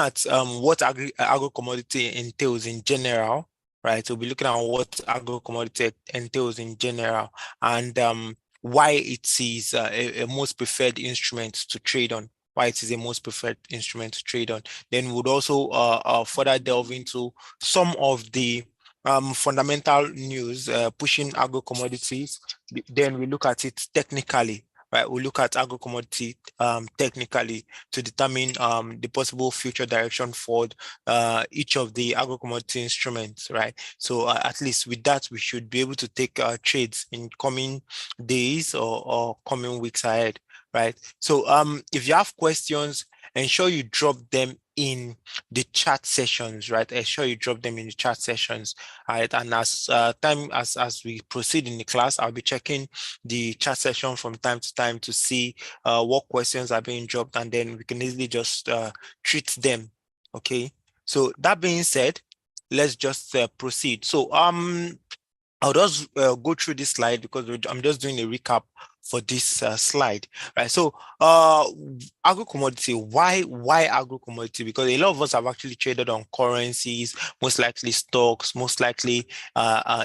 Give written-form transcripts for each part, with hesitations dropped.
at what agro commodity entails in general, right? We'll be looking at what agro commodity entails in general, and why it is a most preferred instrument to trade on. Why it is a most preferred instrument to trade on. Then we'd also further delve into some of the fundamental news pushing agro commodities. Then we look at it technically, right? We look at agro commodity technically to determine the possible future direction for each of the agro commodity instruments, right? So at least with that, we should be able to take trades in coming days or coming weeks ahead, right? So if you have questions, ensure you drop them in the chat sessions, right? Ensure you drop them in the chat sessions, right? And as as we proceed in the class, I'll be checking the chat session from time to time to see what questions are being dropped, and then we can easily just treat them. Okay. So that being said, let's just proceed. So I'll just go through this slide because I'm just doing a recap for this slide, right? So agro commodity, why agro commodity? Because a lot of us have actually traded on currencies, most likely stocks, most likely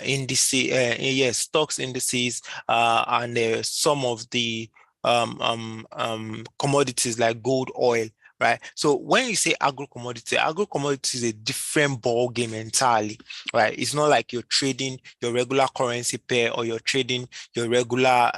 indices, yes, stocks, indices, and some of the commodities like gold, oil, right? So when you say agro commodity is a different ball game entirely, right? It's not like you're trading your regular currency pair or you're trading your regular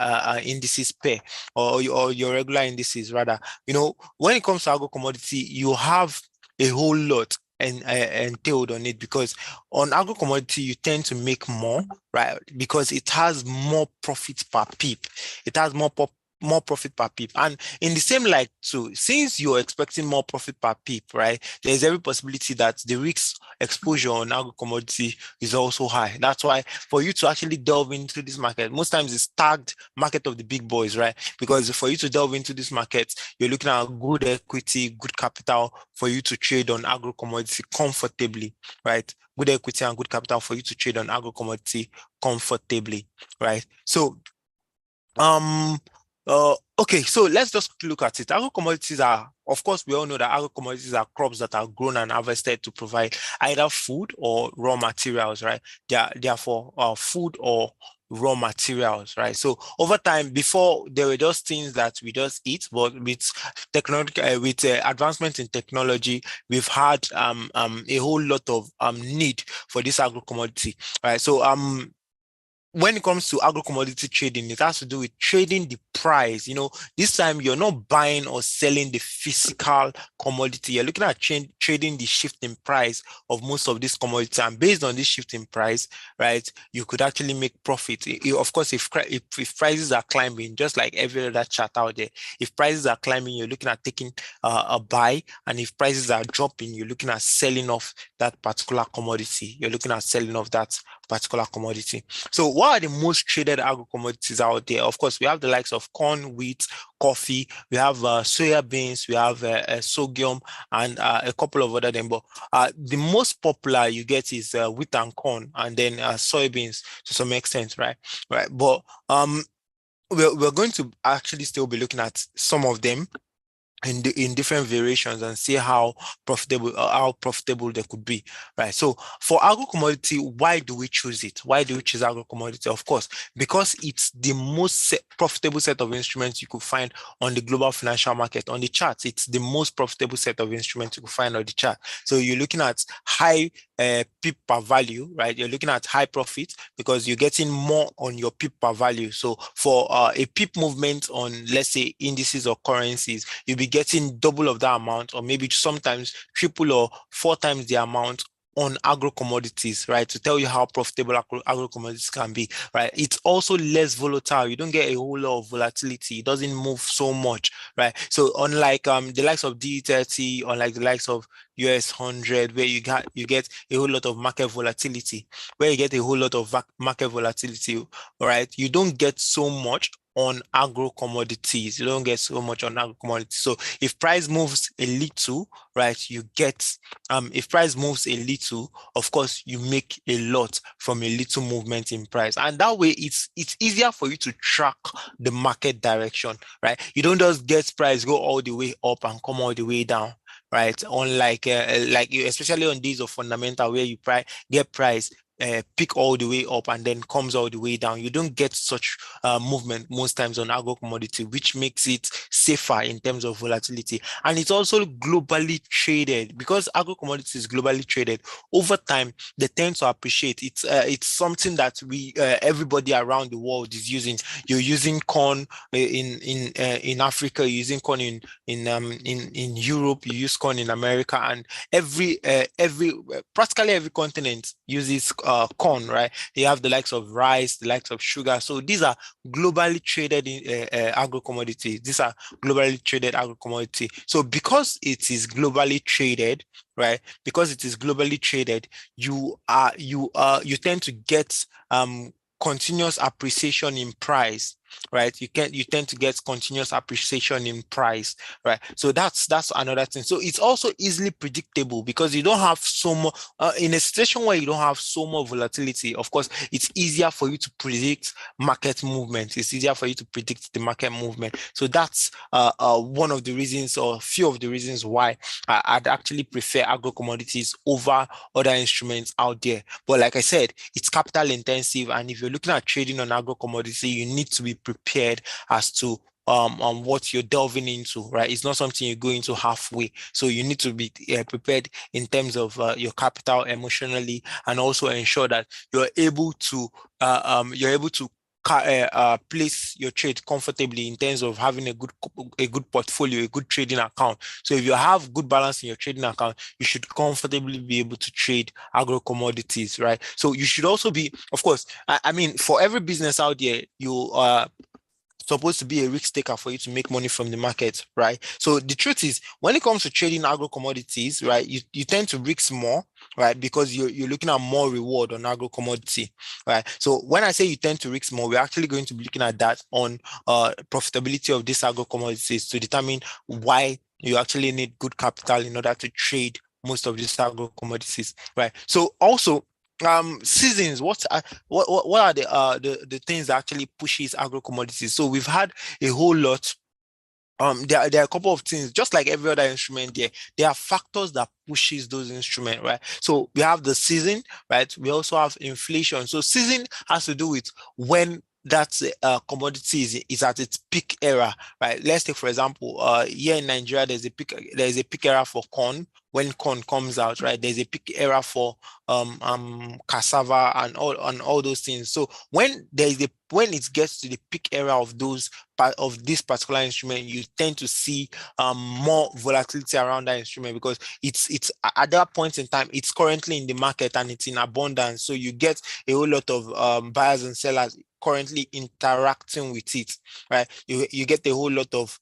indices pair or your regular indices rather. You know, when it comes to agro commodity, you have a whole lot and entailed on it, because on agro commodity you tend to make more, right? Because it has more profit per pip. It has more profit per pip. And in the same light too, since you're expecting more profit per pip, right, there's every possibility that the risk exposure on agro commodity is also high. That's why for you to actually delve into this market, most times it's tagged market of the big boys, right? Because for you to delve into this market, you're looking at good equity, good capital for you to trade on agro commodity comfortably, right? Good equity and good capital for you to trade on agro commodity comfortably, right? So okay, so let's just look at it. Agro commodities are, of course, we all know that agro commodities are crops that are grown and harvested to provide either food or raw materials, right? They are for food or raw materials, right? So over time, before there were just things that we just eat, but with technology, with advancement in technology, we've had a whole lot of need for this agro commodity, right? So when it comes to agro commodity trading, it has to do with trading the price. You know, this time you're not buying or selling the physical commodity. You're looking at trading the shift in price of most of this commodity. And based on this shift in price, right, you could actually make profit. Of course, if prices are climbing, just like every other chart out there, if prices are climbing, you're looking at taking a buy. And if prices are dropping, you're looking at selling off that particular commodity. You're looking at selling off that particular commodity. So what are the most traded agro commodities out there? Of course, we have the likes of corn, wheat, coffee, we have soya beans, we have sorghum, and a couple of other them. But the most popular you get is wheat and corn, and then soybeans to some extent, right? Right. But we're going to actually still be looking at some of them in different variations and see how profitable they could be, right? So for agro commodity, why do we choose it? Why do we choose agro commodity? Of course, because it's the most profitable set of instruments you could find on the global financial market. On the charts, it's the most profitable set of instruments you could find on the chart. So you're looking at high pip per value, right? You're looking at high profit because you're getting more on your pip per value. So for a pip movement on, let's say, indices or currencies, you'll be getting double of that amount, or maybe sometimes triple or four times the amount on agro commodities, right? To tell you how profitable agro commodities can be, right? It's also less volatile. You don't get a whole lot of volatility. It doesn't move so much, right? So unlike the likes of D30, unlike the likes of US 100, where you get a whole lot of market volatility, all right? You don't get so much on agro commodities. You don't get so much on agro commodities. So if price moves a little, right, you get if price moves a little, of course you make a lot from a little movement in price. And that way it's easier for you to track the market direction, right? You don't just get price go all the way up and come all the way down. right? Unlike especially on days of fundamental where you get price pick all the way up and then comes all the way down. You don't get such movement most times on agro commodity, which makes it safer in terms of volatility. And it's also globally traded because agro commodity is globally traded. Over time, they tend to appreciate. It's something that we everybody around the world is using. You're using corn in Africa, you're using corn in Europe, you use corn in America, and every practically every continent uses corn, right? They have the likes of rice, the likes of sugar. So these are globally traded in agro commodities. These are globally traded agro commodity. So because it is globally traded, right? Because it is globally traded, you tend to get continuous appreciation in price, right? You tend to get continuous appreciation in price, right? So that's another thing. So it's also easily predictable because you don't have so much in a situation where you don't have so much volatility. Of course, it's easier for you to predict market movement. It's easier for you to predict the market movement. So that's one of the reasons, or a few of the reasons why I'd actually prefer agro commodities over other instruments out there. But like I said, it's capital intensive, and if you're looking at trading on agro commodity, you need to be prepared as to what you're delving into, right? It's not something you go into halfway. So you need to be prepared in terms of your capital emotionally, and also ensure that you're able to place your trade comfortably in terms of having a good portfolio, a good trading account. So if you have good balance in your trading account, you should comfortably be able to trade agro commodities, right? So you should also be, of course, I mean, for every business out there, you supposed to be a risk taker for you to make money from the market, right? So the truth is, when it comes to trading agro commodities, right, you tend to risk more, right? Because you're looking at more reward on agro commodity, right? So when I say you tend to risk more, we're actually going to be looking at that on profitability of these agro commodities to determine why you actually need good capital in order to trade most of these agro commodities, right? So also seasons, what are the things that actually pushes agro commodities? So we've had a whole lot. There are a couple of things, just like every other instrument there are factors that pushes those instruments, right? So we have the season, right? We also have inflation. So season has to do with when that commodity is at its peak era, right? Let's take, for example, here in Nigeria, there's a peak era for corn when corn comes out, right? There's a peak era for cassava and all those things. So when it gets to the peak era of those part of this particular instrument, you tend to see more volatility around that instrument because it's at that point in time, it's currently in the market and it's in abundance. So you get a whole lot of buyers and sellers currently interacting with it, right? You get a whole lot of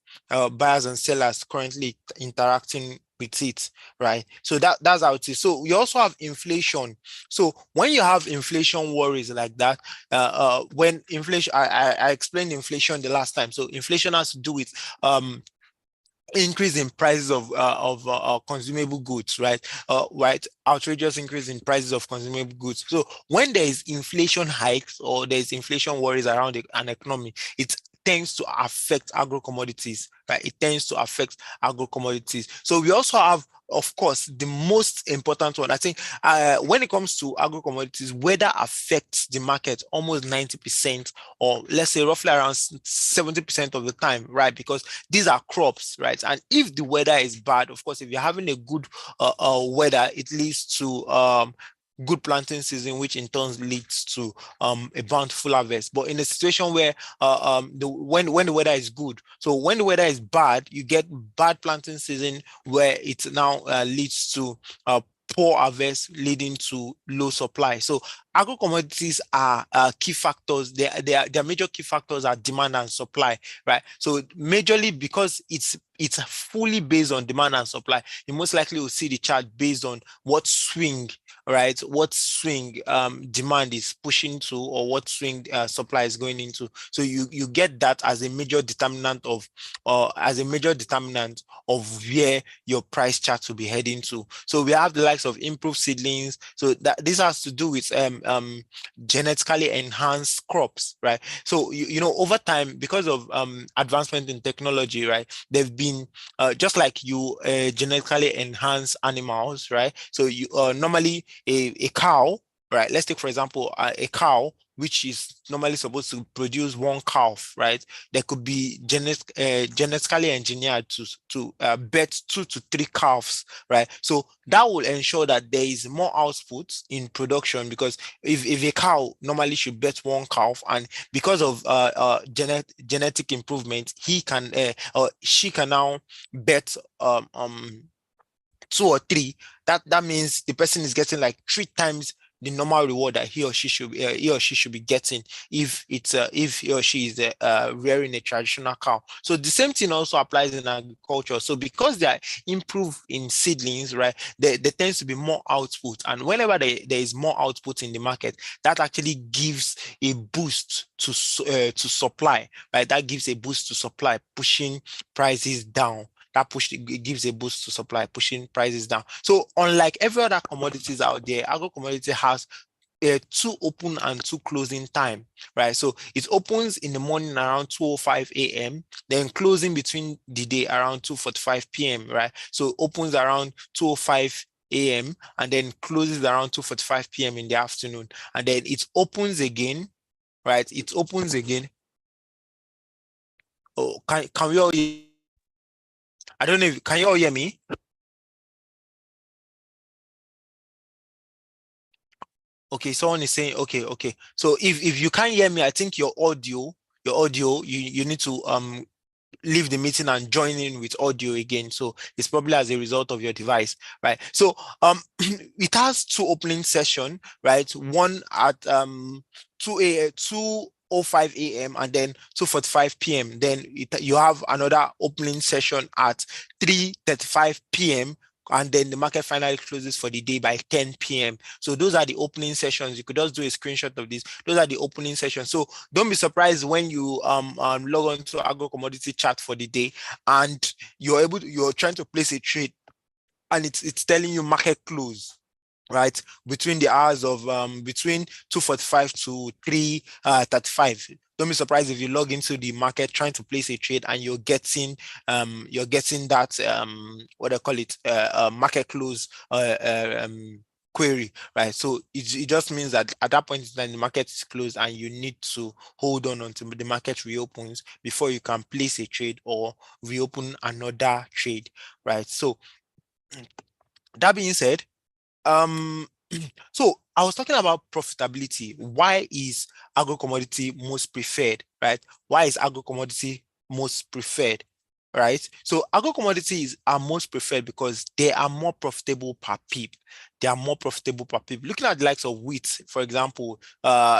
buyers and sellers currently interacting with it, right? So that's how it is. So you also have inflation. So when you have inflation worries like that, when inflation, I explained inflation the last time. So inflation has to do with increase in prices of consumable goods, right? Right, outrageous increase in prices of consumable goods. So when there is inflation hikes or there is inflation worries around an economy, it tends to affect agro commodities, right? It tends to affect agro commodities. So we also have, of course, the most important one. I think when it comes to agro commodities, weather affects the market almost 90%, or let's say roughly around 70% of the time, right? Because these are crops, right? And if the weather is bad, of course, if you're having a good weather, it leads to good planting season, which in turn leads to a bountiful harvest. But in a situation where when the weather is good, so when the weather is bad, you get bad planting season where it now leads to poor harvest leading to low supply. So agro commodities are key factors. Their major key factors are demand and supply, right? So majorly because it's fully based on demand and supply, you most likely will see the chart based on what swing, right? What swing demand is pushing to, or what swing supply is going into. So you get that as a major determinant of, where your price chart will be heading to. So we have the likes of improved seedlings. So that this has to do with genetically enhanced crops, right? So over time, because of advancement in technology, right, they've been just like you genetically enhance animals, right? So you normally a cow, right? Let's take for example a cow which is normally supposed to produce one calf, right? There could be genetically engineered to bet 2 to 3 calves, right? So that will ensure that there is more output in production, because if a cow normally should bet one calf, and because of genetic improvement, he can or she can now bet 2 or 3. That means the person is getting like 3 times the normal reward that he or she should be getting if he or she is rearing a traditional cow. So the same thing also applies in agriculture. So because they are improved in seedlings, right, there tends to be more output, and whenever there is more output in the market, that actually gives a boost to supply, right? That gives a boost to supply, pushing prices down. It gives a boost to supply, pushing prices down. So unlike every other commodities out there, agro commodity has a 2 open and 2 closing time, right? So it opens in the morning around 2:05 a.m., then closing between the day around 2:45 p.m., right? So opens around 2:05 a.m. and then closes around 2:45 p.m. in the afternoon. And then it opens again, right? It opens again. Oh, can we all I don't know if can you all hear me? Okay, someone is saying okay. So if you can't hear me, I think your audio, you need to leave the meeting and join in with audio again. So it's probably as a result of your device, right? So it has 2 opening session, right? One at 2:05 a.m. and then 2:45 p.m. Then you have another opening session at 3:35 p.m. and then the market finally closes for the day by 10 p.m. So those are the opening sessions. You could just do a screenshot of this. Those are the opening sessions. So don't be surprised when you log on to agro commodity chart for the day and you're trying to place a trade and it's telling you market close, right, between the hours of between 2:45 to 3:35. Don't be surprised if you log into the market trying to place a trade and you're getting that what I call it market close query, right? So it just means that at that point in time the market is closed and you need to hold on until the market reopens before you can place a trade or reopen another trade, right? So that being said, um, so I was talking about profitability. Why is agro commodity most preferred, right? Why is agro commodity most preferred, right? So agro commodities are most preferred because they are more profitable per pip. They are more profitable per pip. Looking at the likes of wheat, for example,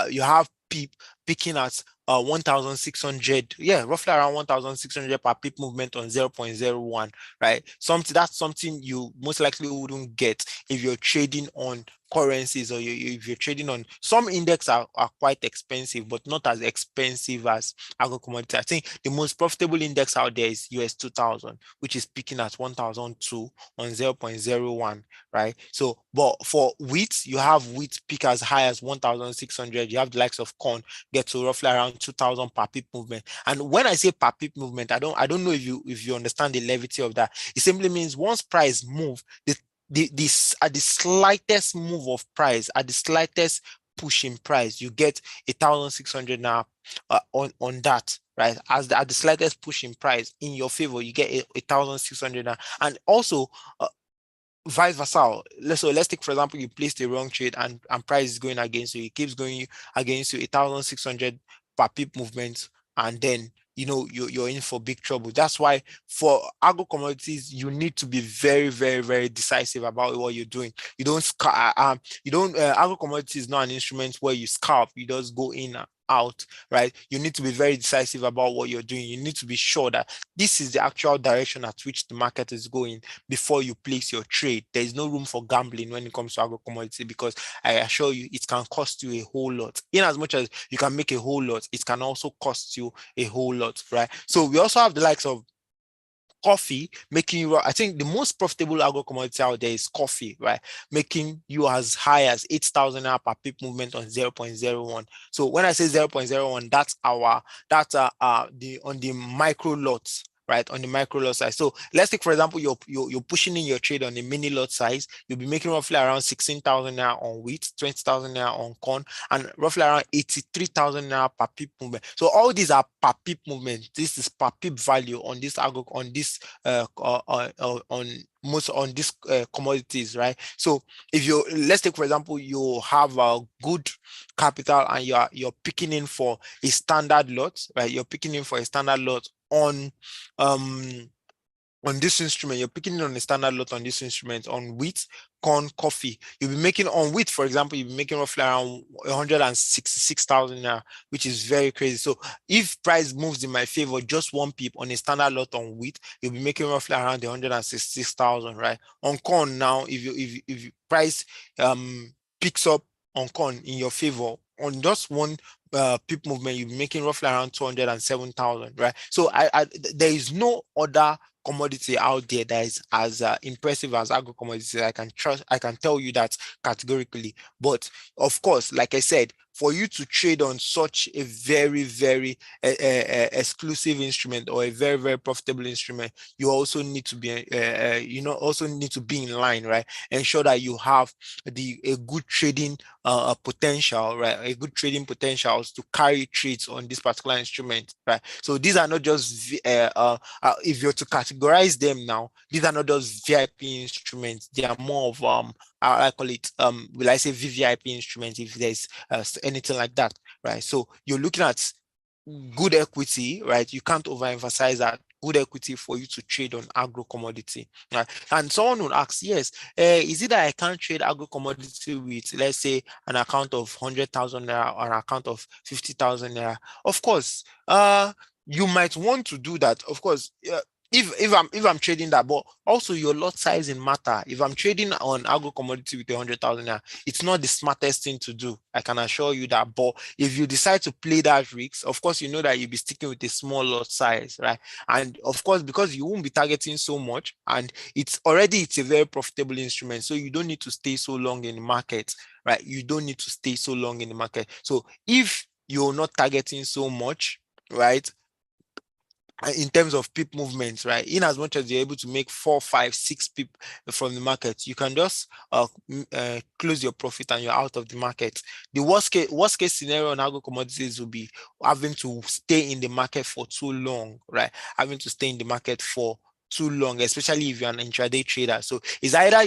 you have pip picking at 1,600, yeah, roughly around 1,600 per pip movement on 0.01, right? That's something you most likely wouldn't get if you're trading on currencies, or if you're trading on some index are quite expensive, but not as expensive as agro commodity. I think the most profitable index out there is US 2000, which is picking at 1002 on 0.01, right? So, but for wheat, you have wheat peak as high as 1,600. You have the likes of corn get to roughly around 2,000 per pip movement. And when I say per pip movement, I don't know if you understand the levity of that. It simply means once price move, at the slightest move of price, at the slightest push in price, you get 1,600 now on that, right? At the slightest push in price in your favor, you get 1,600 now. And also vice versa. Let's take for example you placed a wrong trade and price is going against you. It keeps going against you 1,600 per pip movement, and then you're in for big trouble. That's why for agro commodities you need to be very, very, very decisive about what you're doing. Agro commodities is not an instrument where you scalp. You just go in and out, right? You need to be very decisive about what you're doing. You need to be sure that this is the actual direction at which the market is going before you place your trade. There is no room for gambling when it comes to agro commodity, because I assure you it can cost you a whole lot. In as much as you can make a whole lot, it can also cost you a whole lot, right? So we also have the likes of coffee, making you, I think the most profitable agro commodity out there is coffee, right? Making you as high as 8,000 naira per pip movement on 0.01. So when I say 0.01, that's the on the micro lots, right? On the micro lot size. So let's take, for example, you're pushing in your trade on the mini lot size. You'll be making roughly around 16,000 naira on wheat, 20,000 naira on corn, and roughly around 83,000 naira per pip movement. So all these are per pip movement. This is per pip value on this agro, on this on most on these commodities, right? So if you, let's take for example, you have a good capital and you're picking in for a standard lot, right? You're picking in for a standard lot um on this instrument. You're picking it on a standard lot on this instrument on wheat, corn, coffee. You'll be making on wheat, for example, you'll be making roughly around 166,000 now, which is very crazy. So if price moves in my favor, just one pip on a standard lot on wheat, you'll be making roughly around 166,000, right? On corn now, if you price picks up on corn in your favor, on just one pip movement, you'll be making roughly around 207,000, right? So there is no other commodity out there that is as impressive as agro commodities. I can tell you that categorically. But of course, like I said, for you to trade on such a very, very exclusive instrument or a very, very profitable instrument, you also need to be, also need to be in line, right? Ensure that you have a good trading potential, right? A good trading potentials to carry trades on this particular instrument, right? So these are not just if you're to categorize them now, these are not just VIP instruments. They are more of I call it will I say VVIP instruments if there's anything like that, right? So you're looking at good equity, right? You can't overemphasize that good equity for you to trade on agro commodity, right? And someone will ask, yes, is it that I can't trade agro commodity with, let's say, an account of 100,000 naira or an account of 50,000 naira? Of course, you might want to do that. Of course, if I'm trading that, but also your lot sizing matter. If I'm trading on agro commodity with 100,000 naira, it's not the smartest thing to do. I can assure you that. But if you decide to play that risk, of course, you know that you'll be sticking with a small lot size, right? And of course, because you won't be targeting so much, and it's a very profitable instrument, so you don't need to stay so long in the market, right? You don't need to stay so long in the market. So if you're not targeting so much, right, in terms of pip movements, right? In as much as you're able to make 4, 5, 6 pip from the market, you can just close your profit and you're out of the market. The worst case scenario on agro commodities will be having to stay in the market for too long, right? Having to stay in the market for too long, especially if you're an intraday trader. So it's either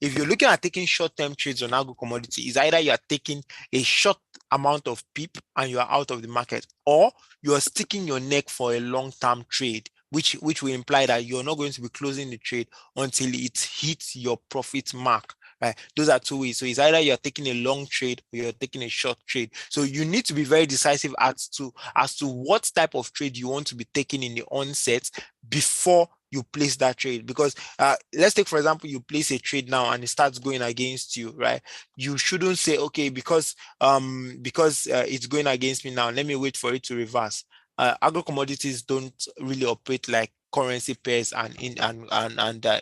if you're looking at taking short-term trades on agro commodity, it's either you're taking a short amount of pip and you're out of the market, or you're sticking your neck for a long-term trade, which will imply that you're not going to be closing the trade until it hits your profit mark, right? Those are two ways. So it's either you're taking a long trade or you're taking a short trade. So you need to be very decisive as to what type of trade you want to be taking in the onset before you place that trade. Because let's take, for example, you place a trade now and it starts going against you, right? You shouldn't say, okay, because it's going against me now, let me wait for it to reverse. Agro commodities don't really operate like currency pairs and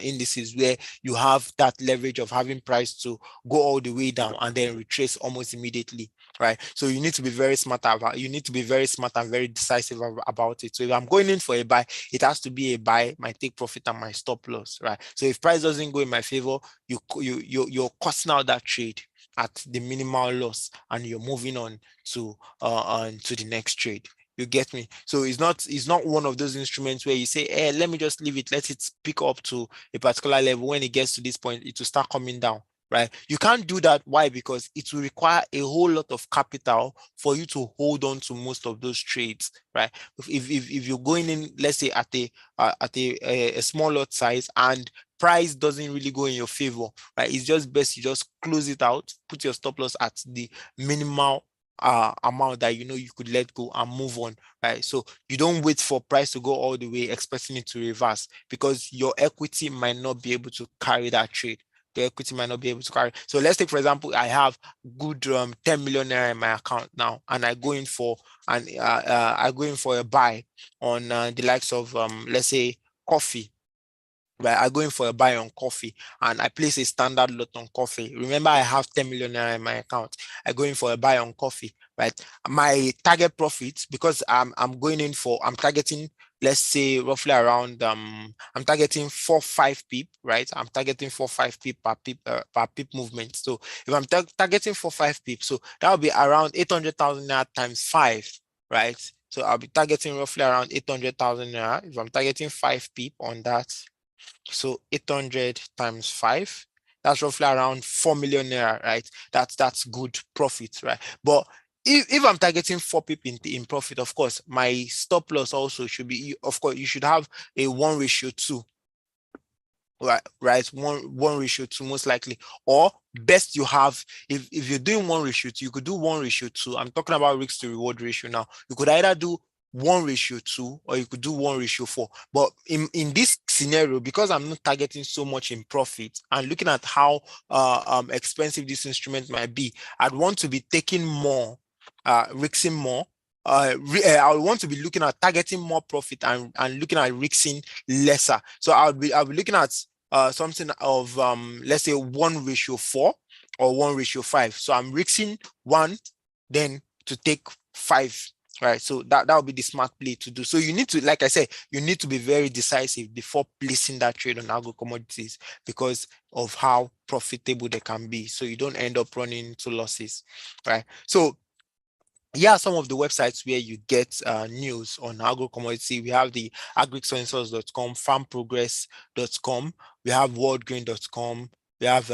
indices, where you have that leverage of having price to go all the way down and then retrace almost immediately, right? So you need to be very smart and very decisive about it. So if I'm going in for a buy, it has to be a buy, my take profit and my stop loss, right? So if price doesn't go in my favor, you're costing out that trade at the minimal loss and you're moving on to the next trade. You get me? So it's not one of those instruments where you say, hey, let me just leave it, let it pick up to a particular level. When it gets to this point, it will start coming down, right? You can't do that. Why? Because it will require a whole lot of capital for you to hold on to most of those trades, right? If you're going in, let's say at a small lot size and price doesn't really go in your favor, right? It's just best you just close it out, put your stop loss at the minimal amount that you know you could let go and move on, right? So you don't wait for price to go all the way expecting it to reverse, because your equity might not be able to carry that trade. The equity might not be able to carry. So let's take, for example, I have good 10 million naira in my account now, and I go in for a buy on the likes of let's say coffee, right? I go in for a buy on coffee and I place a standard lot on coffee. Remember, I have 10 million naira in my account. I go in for a buy on coffee, right? My target profits, because I'm targeting, let's say roughly around I'm targeting 4-5 pip, right? I'm targeting 4-5 pip per pip movement. So if I'm targeting 4-5 pip, so that will be around 800,000 naira times 5, right? So I'll be targeting roughly around 800,000 naira if I'm targeting 5 pip on that. So 800 times 5, that's roughly around 4 million naira, right? That's good profit, right? But if I'm targeting 4 pip in profit, of course, my stop loss also should be, of course, you should have a 1:2, right? 1:2 most likely, or best you have, if you're doing 1:2, you could do 1:2. I'm talking about risk to reward ratio now. You could either do 1:2 or you could do 1:4. But in this scenario, because I'm not targeting so much in profit and looking at how expensive this instrument might be, I'd want to be taking more, risking more. I would want to be looking at targeting more profit and looking at risking lesser. So I'll be looking at something of let's say 1:4 or 1:5. So I'm risking 1, then to take 5. Right, so that would be the smart play to do. So you need to, like I said, you need to be very decisive before placing that trade on agro commodities because of how profitable they can be. So you don't end up running into losses, right? So yeah, some of the websites where you get news on agro commodity. We have the agricensors.com, farmprogress.com, we have worldgrain.com, we have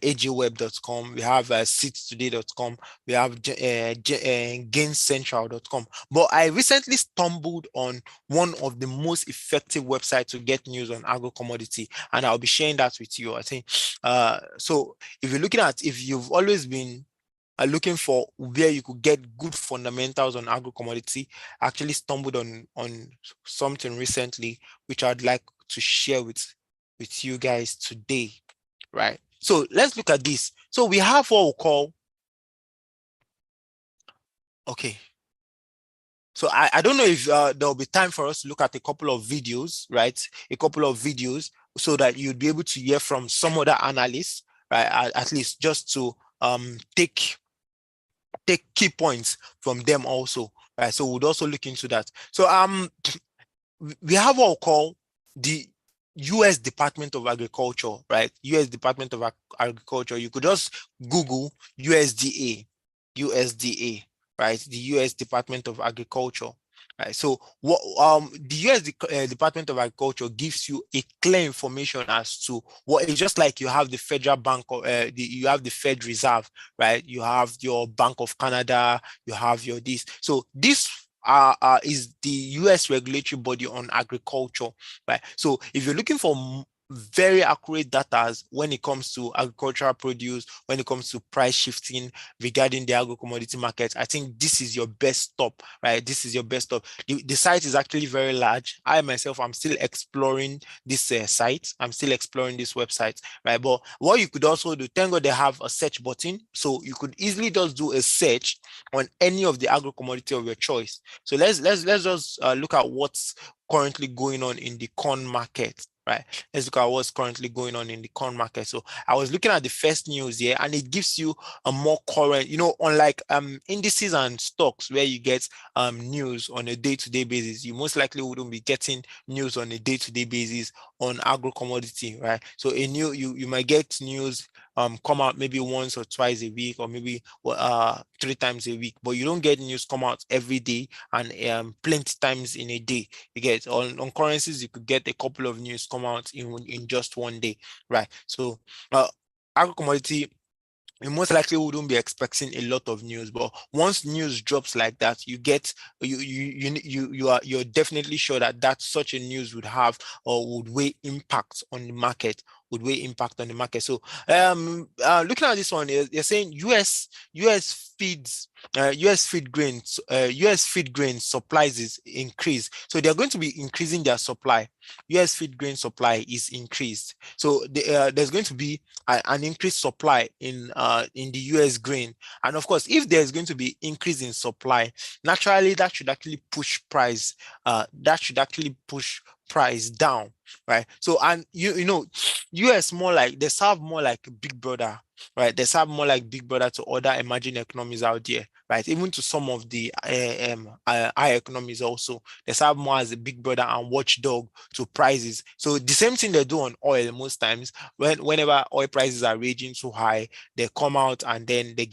ajweb.com, we have seedstoday.com, we have gaincentral.com. But I recently stumbled on one of the most effective websites to get news on agro commodity, and I'll be sharing that with you. I think so if you're looking at, if you've always been are looking for where you could get good fundamentals on agro commodity, I actually stumbled on something recently which I'd like to share with you guys today, right? So let's look at this. So we have what we call, okay. So I don't know if there'll be time for us to look at a couple of videos, right? A couple of videos so that you'd be able to hear from some other analysts, right? At least just to take key points from them also, right? So we'd also look into that. So we have what we call the US Department of Agriculture, right? US Department of Agriculture. You could just Google USDA, right? The US Department of Agriculture. Right. So what the US Department of Agriculture gives you a clear information as to what it's just like you have the Federal Bank of you have the Fed Reserve, right? You have your Bank of Canada, you have your this. So this is the US regulatory body on agriculture, right? So if you're looking for very accurate data when it comes to agricultural produce, when it comes to price shifting regarding the agro commodity market, I think this is your best stop, right? This is your best stop. The site is actually very large. I myself, I'm still exploring this site. I'm still exploring this website, right? But what you could also do, thank God they have a search button. So you could easily just do a search on any of the agro commodity of your choice. So let's just look at what's currently going on in the corn market, right? Let's look at what's currently going on in the corn market. So I was looking at the first news here, and it gives you a more current, unlike indices and stocks where you get news on a day-to-day basis, you most likely wouldn't be getting news on a day-to-day basis on agro commodity, right? So you might get news come out maybe once or twice a week, or maybe 3 times a week, but you don't get news come out every day and plenty times in a day. You get on currencies, you could get a couple of news come out in just one day, right? So agro commodity, you most likely wouldn't be expecting a lot of news, but once news drops like that, you're definitely sure that such a news would have or would weigh impact on the market, So looking at this one, they're saying US feeds US feed grains US feed grain supplies is increased, so they're going to be increasing their supply. US feed grain supply is increased, so there's going to be an increased supply in the US grain. And of course, if there's going to be increase in supply, naturally that should actually push price. That should actually push price down, right? So, and you know, US more like, they serve more like big brother, right? They serve more like big brother to other emerging economies out there, right? Even to some of the high economies also, they serve more as a big brother and watchdog to prices. So the same thing they do on oil most times. Whenever oil prices are raging too high, they come out and then they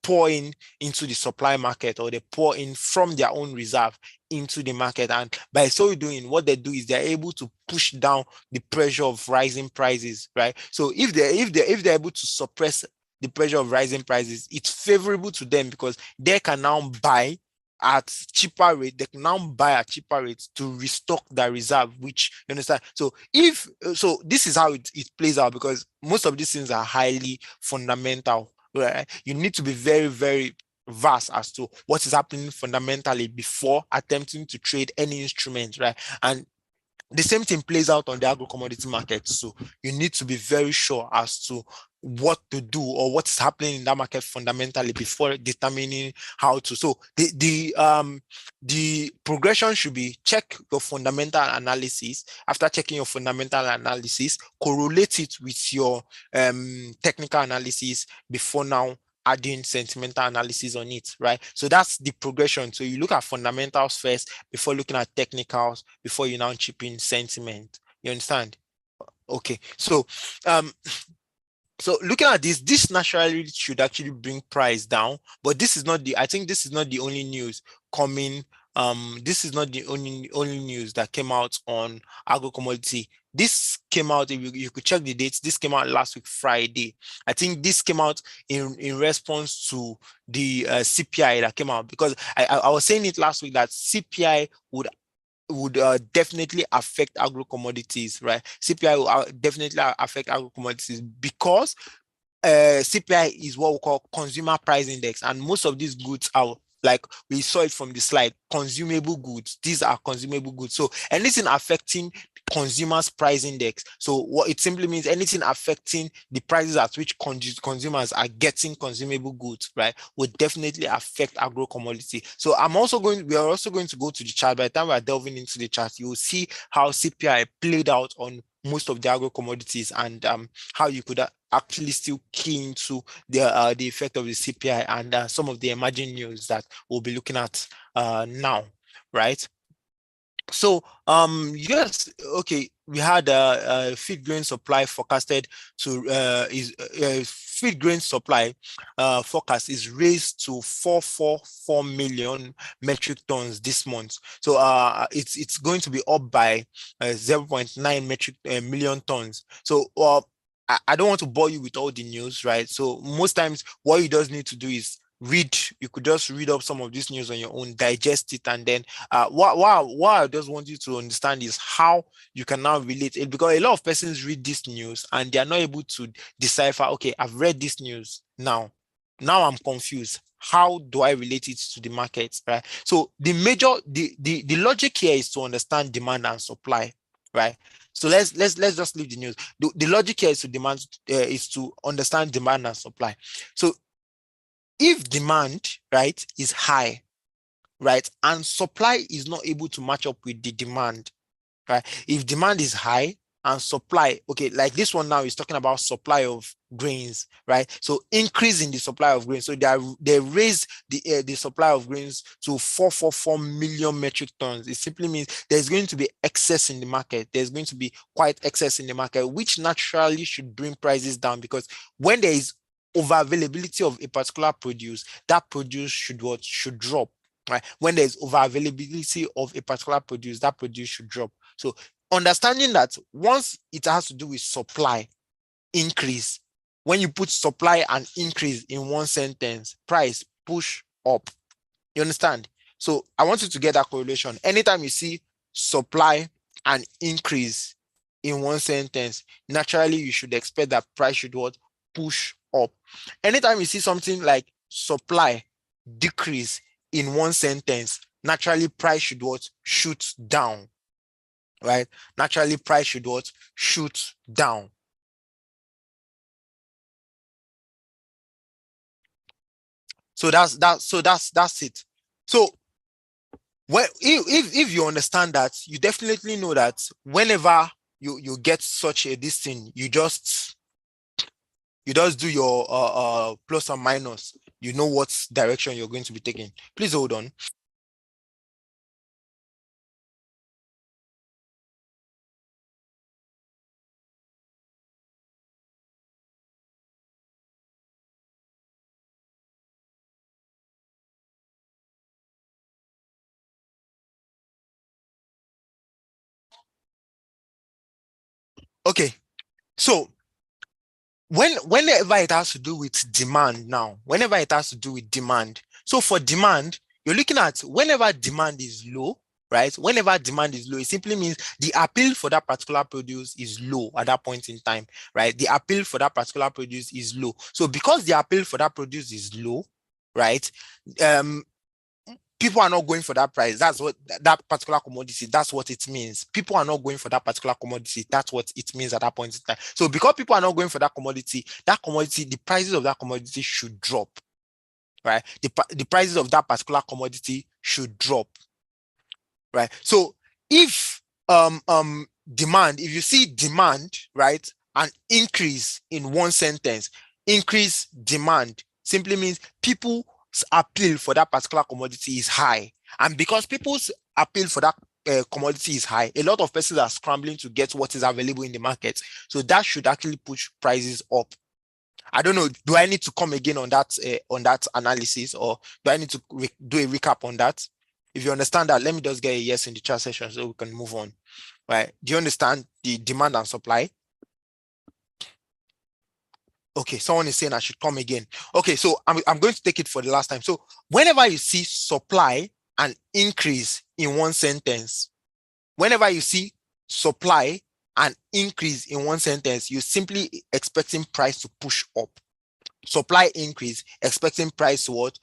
pour in into the supply market, or they pour in from their own reserve into the market. And by so doing, what they do is they're able to push down the pressure of rising prices, right? So if they're able to suppress the pressure of rising prices, it's favorable to them because they can now buy at cheaper rate. They can now buy at cheaper rates to restock their reserve, which, you understand. So if so, this is how it plays out, because most of these things are highly fundamental, right? You need to be very, very vast as to what is happening fundamentally before attempting to trade any instrument, right? And the same thing plays out on the agro commodity market. So you need to be very sure as to what to do or what is happening in that market fundamentally before determining how to. So the progression should be: check your fundamental analysis. After checking your fundamental analysis, correlate it with your technical analysis before now adding sentimental analysis on it, right? So that's the progression. So you look at fundamentals first before looking at technicals, before you now chip in sentiment. You understand? Okay. Um, so looking at this naturally should actually bring price down, but this is not the, I think this is not the only news coming. This is not the only news that came out on agro commodity. This came out, if you could check the dates, this came out last week, Friday. I think this came out in response to the CPI that came out, because I was saying it last week that CPI would definitely affect agro commodities, right? CPI will definitely affect agro commodities because CPI is what we call consumer price index, and most of these goods are, like we saw it from the slide, consumable goods. These are consumable goods. So anything affecting consumers price index, so what it simply means, anything affecting the prices at which consumers are getting consumable goods, right, would definitely affect agro commodity. So we are also going to go to the chart. By the time we're delving into the chart, you will see how CPI played out on most of the agro commodities, and how you could actually still key into the effect of the CPI and some of the emerging news that we'll be looking at now, right? So yes, okay, we had feed grain supply forecasted to feed grain supply forecast is raised to 444 million metric tons this month. So it's going to be up by 0.9 million tons. So I don't want to bore you with all the news, right? So most times what you just need to do is read. You could just read up some of this news on your own, digest it, and then what I just want you to understand is how you can now relate it, because a lot of persons read this news and they are not able to decipher, okay, I've read this news now I'm confused. How do I relate it to the markets, right? So the logic here is to understand demand and supply, right? So let's just leave the news. The logic here is to understand demand and supply. So if demand, right, is high, right, and supply is not able to match up with the demand, right? If demand is high and supply, okay, like this one now is talking about supply of grains, right? So increase in the supply of grains. So they raised the supply of grains to 444 million metric tons. It simply means there's going to be excess in the market. There's going to be quite excess in the market, which naturally should bring prices down, because when there is over availability of a particular produce, that produce should drop, right? When there's over availability of a particular produce, that produce should drop. So understanding that once it has to do with supply increase, when you put supply and increase in one sentence, price push up. You understand? So I want you to get that correlation. Anytime you see supply and increase in one sentence, naturally you should expect that price should what? Push up. Anytime you see something like supply decrease in one sentence, naturally price should what? Shoot down, right? Naturally price should what? Shoot down. So that's it. So Well, if you understand that, you definitely know that whenever you get such a this thing, you just do your plus and minus. You know what direction you're going to be taking. Please hold on. Okay, so whenever it has to do with demand now, whenever it has to do with demand, so for demand, you're looking at whenever demand is low, right? Whenever demand is low, it simply means the appeal for that particular produce is low at that point in time, right? The appeal for that particular produce is low. So because the appeal for that produce is low, right? Um, people are not going for that price. That's what that particular commodity, that's what it means. People are not going for that particular commodity. That's what it means at that point in time. So because people are not going for that commodity, the prices of that commodity should drop, right? The prices of that particular commodity should drop, right? So if demand, if you see demand, right, an increase in one sentence, increase demand simply means people's appeal for that particular commodity is high. And because people's appeal for that commodity is high, a lot of persons are scrambling to get what is available in the market. So that should actually push prices up. I don't know. Do I need to come again on that analysis, or do I need to do a recap on that? If you understand that, let me just get a yes in the chat session so we can move on. Right? Do you understand the demand and supply? Okay, someone is saying I should come again. Okay, so I'm going to take it for the last time. So whenever you see supply and increase in one sentence, whenever you see supply and increase in one sentence, you're simply expecting price to push up. Supply increase, expecting price to what?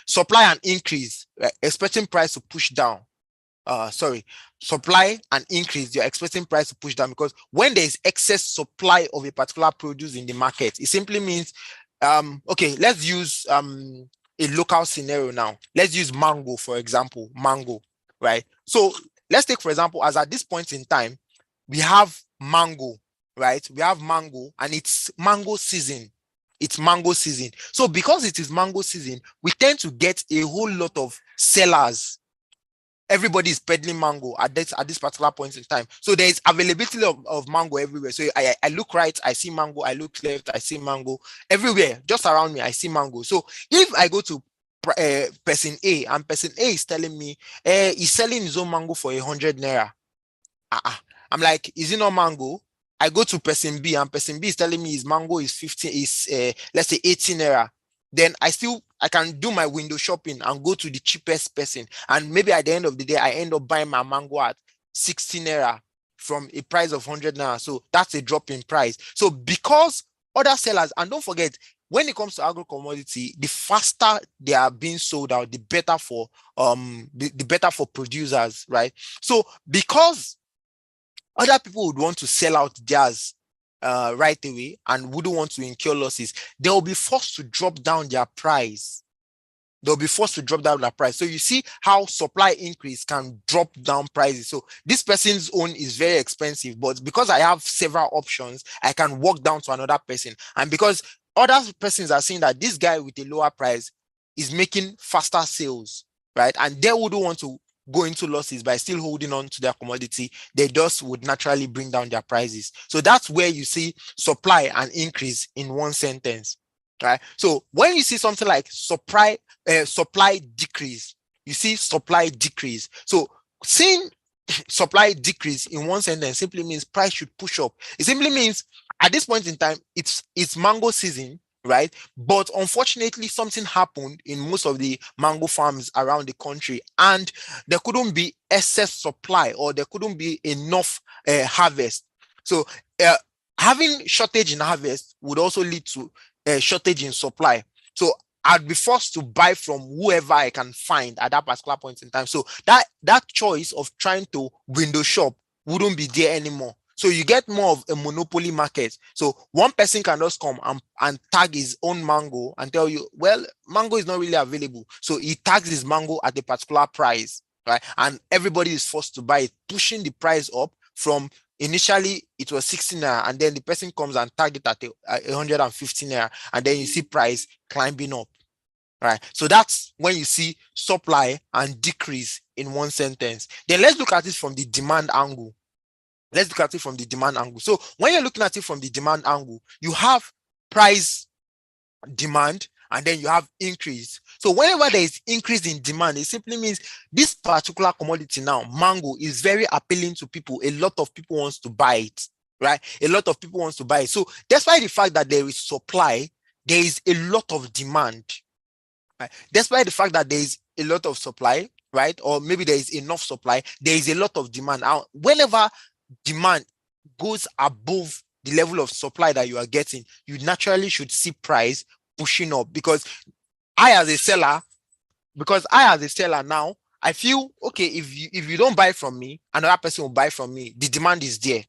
Supply and increase, expecting price to push down. Supply and increase, you're expecting price to push down, because when there is excess supply of a particular produce in the market, it simply means, okay, let's use a local scenario now. Let's use mango, for example, mango, right? So let's take, for example, as at this point in time, we have mango, right? We have mango and it's mango season. It's mango season. So because it is mango season, we tend to get a whole lot of sellers. Everybody is peddling mango at this particular point in time. So there is availability of mango everywhere. So I look right, I see mango. I look left, I see mango. Everywhere, just around me, I see mango. So if I go to person A, and person A is telling me he's selling his own mango for 100 naira. I'm like, is it not mango? I go to person B, and person B is telling me his mango is 15, let's say 18 naira. Then I can do my window shopping and go to the cheapest person. And maybe at the end of the day, I end up buying my mango at 16 naira from a price of 100 naira. So that's a drop in price. So because other sellers, and don't forget, when it comes to agro commodity, the faster they are being sold out, the better for the better for producers, right? So because other people would want to sell out theirs right away and wouldn't want to incur losses, they will be forced to drop down their price. They'll be forced to drop down their price. So you see how supply increase can drop down prices. So this person's own is very expensive, but because I have several options, I can walk down to another person. And because other persons are seeing that this guy with a lower price is making faster sales, right? And they wouldn't want to go into losses by still holding on to their commodity. They just would naturally bring down their prices. So that's where you see supply and increase in one sentence, right? So when you see something like supply decrease, you see supply decrease. So seeing supply decrease in one sentence simply means price should push up. It simply means at this point in time, it's mango season, right? But unfortunately, something happened in most of the mango farms around the country, and there couldn't be excess supply, or there couldn't be enough harvest. So having shortage in harvest would also lead to a shortage in supply. So I'd be forced to buy from whoever I can find at that particular point in time. So that choice of trying to window shop wouldn't be there anymore. So you get more of a monopoly market. So one person can just come and tag his own mango and tell you, well, mango is not really available. So he tags his mango at a particular price. right? And everybody is forced to buy it, pushing the price up from initially it was 60 naira, and then the person comes and tag it at 150 naira, and then you see price climbing up, right? So that's when you see supply and decrease in one sentence. Then let's look at it from the demand angle. Let's look at it from the demand angle. So when you're looking at it from the demand angle, you have price, demand, and then you have increase. So whenever there is increase in demand, it simply means this particular commodity now, mango, is very appealing to people. A lot of people wants to buy it, right? A lot of people wants to buy it. So despite the fact that there is supply, there is a lot of demand, right? Despite the fact that there is a lot of supply, right? Or maybe there is enough supply, there is a lot of demand. Now, whenever demand goes above the level of supply that you are getting, you naturally should see price pushing up, because I as a seller, now, I feel okay, if you don't buy from me, another person will buy from me. The demand is there.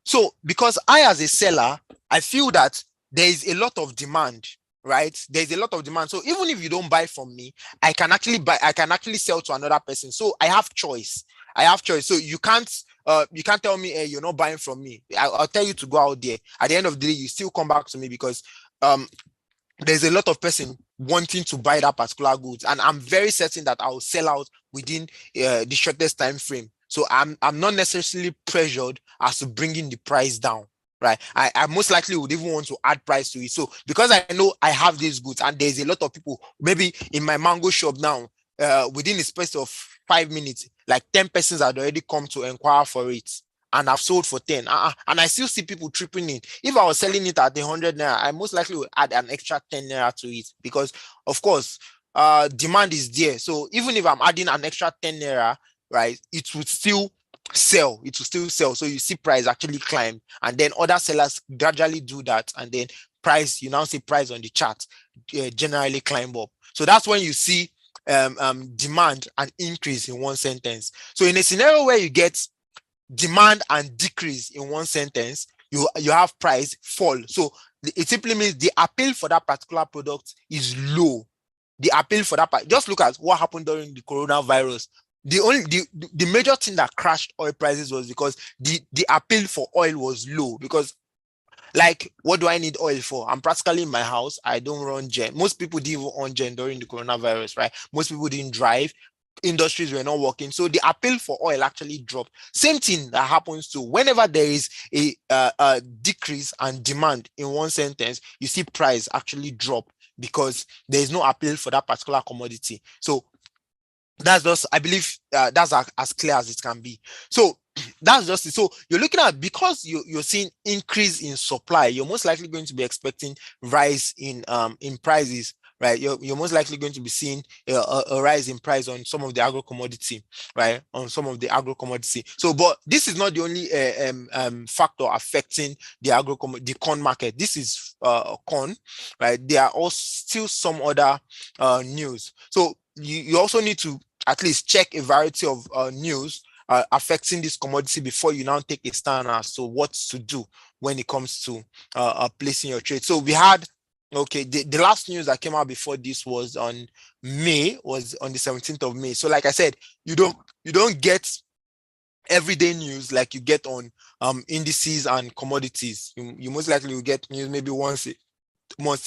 So because I as a seller, I feel that there is a lot of demand, right? There's a lot of demand. So even if you don't buy from me, I can actually sell to another person. So I have choice. I have choice. So you can't tell me, hey, you're not buying from me. I'll tell you to go out there. At the end of the day, you still come back to me, because um there's a lot of person wanting to buy that particular goods, and I'm very certain that I'll sell out within the shortest time frame. So I'm not necessarily pressured as to bringing the price down, right? I most likely would even want to add price to it. So because I know I have these goods, and there's a lot of people maybe in my mango shop now, within the space of 5 minutes, like 10 persons had already come to inquire for it, and I've sold for 10. And I still see people tripping it. If I was selling it at 100 naira, I most likely would add an extra 10 naira to it, because, of course, demand is there. So even if I'm adding an extra 10 naira, right, it would still sell. It will still sell. So you see price actually climb, and then other sellers gradually do that, and then price, you now see price on the chart generally climb up. So that's when you see demand and increase in one sentence. So in a scenario where you get demand and decrease in one sentence, you have price fall. So it simply means the appeal for that particular product is low. The appeal for that part, just look at what happened during the coronavirus. The major thing that crashed oil prices was because the appeal for oil was low. Because, like, what do I need oil for? I'm practically in my house. I don't run gen. Most people didn't even on gen during the coronavirus, right? Most people didn't drive. Industries were not working. So the appeal for oil actually dropped. Same thing that happens to whenever there is a decrease and demand in one sentence, you see price actually drop, because there is no appeal for that particular commodity. So that's just, I believe, that's as clear as it can be. So that's just it. So you're looking at, because you're seeing increase in supply, you're most likely going to be expecting rise in prices, right? You're most likely going to be seeing a rise in price on some of the agro commodity, right? On some of the agro commodity. So, but this is not the only factor affecting the corn market. This is corn, right? There are also still some other news. So you also need to at least check a variety of news affecting this commodity before you now take a stand as to what to do when it comes to placing your trade. So we had, okay, the last news that came out before this was on was on the 17th of May. So like I said, you don't get everyday news like you get on indices and commodities. You most likely will get news maybe once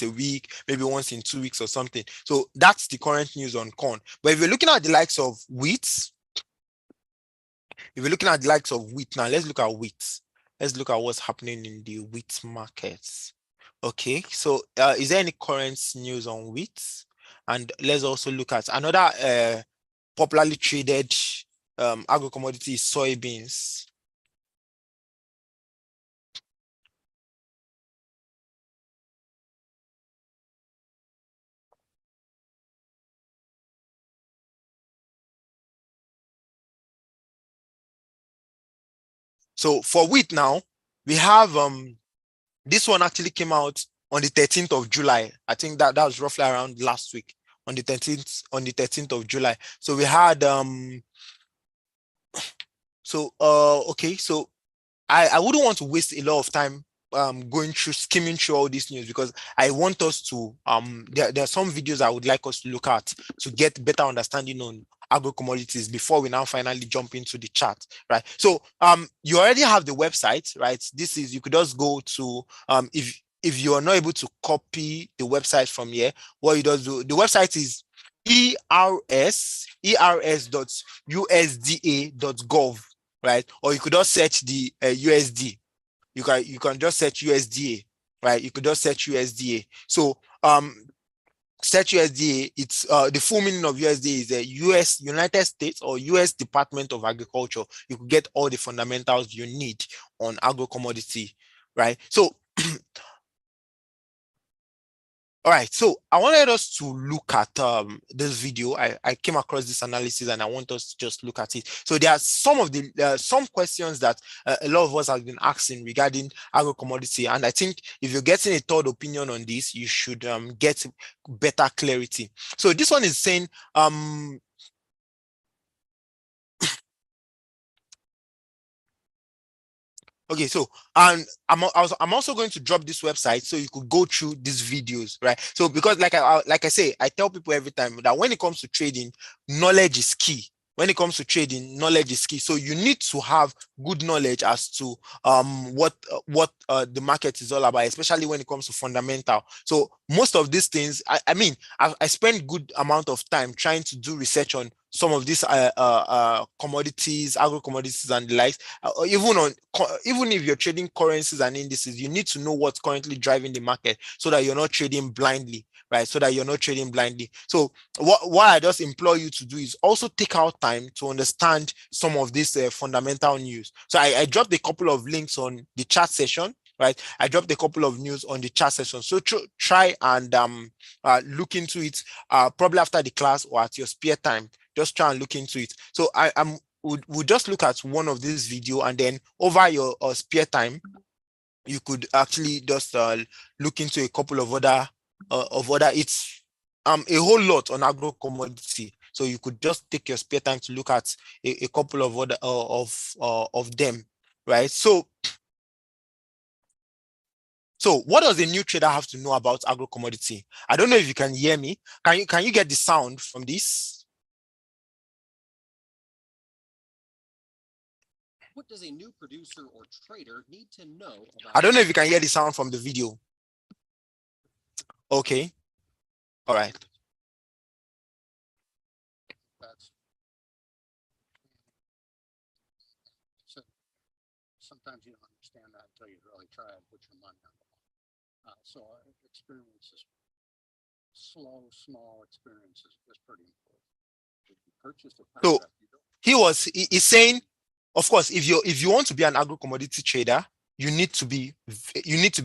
a week, maybe once in 2 weeks or something. So that's the current news on corn. But if you're looking at the likes of wheat, now, let's look at wheat. Let's look at what's happening in the wheat markets. Okay, so is there any current news on wheat? And let's also look at another popularly traded agro commodity is soybeans. So for wheat now, we have this one actually came out on the 13th of July. I think that was roughly around last week, on the 13th of July. So we had okay, so I wouldn't want to waste a lot of time going through, skimming through all this news, because I want us to there are some videos I would like us to look at to get better understanding on agro commodities before we now finally jump into the chart, right? So you already have the website, right? This is, you could just go to if you are not able to copy the website from here, what you just do, the website is ers.usda.gov, right? Or you could just search the USD. You can just search USDA, right? You could just search USDA. So search USDA, it's the full meaning of USDA is a US United States or US Department of Agriculture. You could get all the fundamentals you need on agro commodity, right? So all right, so I wanted us to look at this video. I came across this analysis and I want us to just look at it. So there are some of the some questions that a lot of us have been asking regarding agro commodity, and I think if you're getting a third opinion on this, you should get better clarity. So this one is saying okay, so and I'm also going to drop this website so you could go through these videos, right? So because like I say, I tell people every time that when it comes to trading, knowledge is key. When it comes to trading, knowledge is key. So you need to have good knowledge as to what the market is all about, especially when it comes to fundamental. So most of these things, I mean, I spend good amount of time trying to do research on some of these commodities, agro commodities and the likes. Even if you're trading currencies and indices, you need to know what's currently driving the market so that you're not trading blindly, right? So that you're not trading blindly. So what I just implore you to do is also take out time to understand some of this fundamental news. So I dropped a couple of links on the chat session, right? I dropped a couple of news on the chat session. So try and look into it probably after the class or at your spare time. Just try and look into it. So we'll just look at one of this video, and then over your spare time, you could actually just look into a couple of other it's a whole lot on agro commodity. So you could just take your spare time to look at a couple of other of them, right? So what does a new trader have to know about agro commodity? I don't know if you can hear me. Can you get the sound from this? What does a new producer or trader need to know about? I don't know if you can hear the sound from the video. Okay. All right. Sometimes you don't understand that until you really try and put your money on it. So experience is slow, small experience is pretty important. If you purchase a contract, he's saying, of course, if you want to be an agro commodity trader, you need to be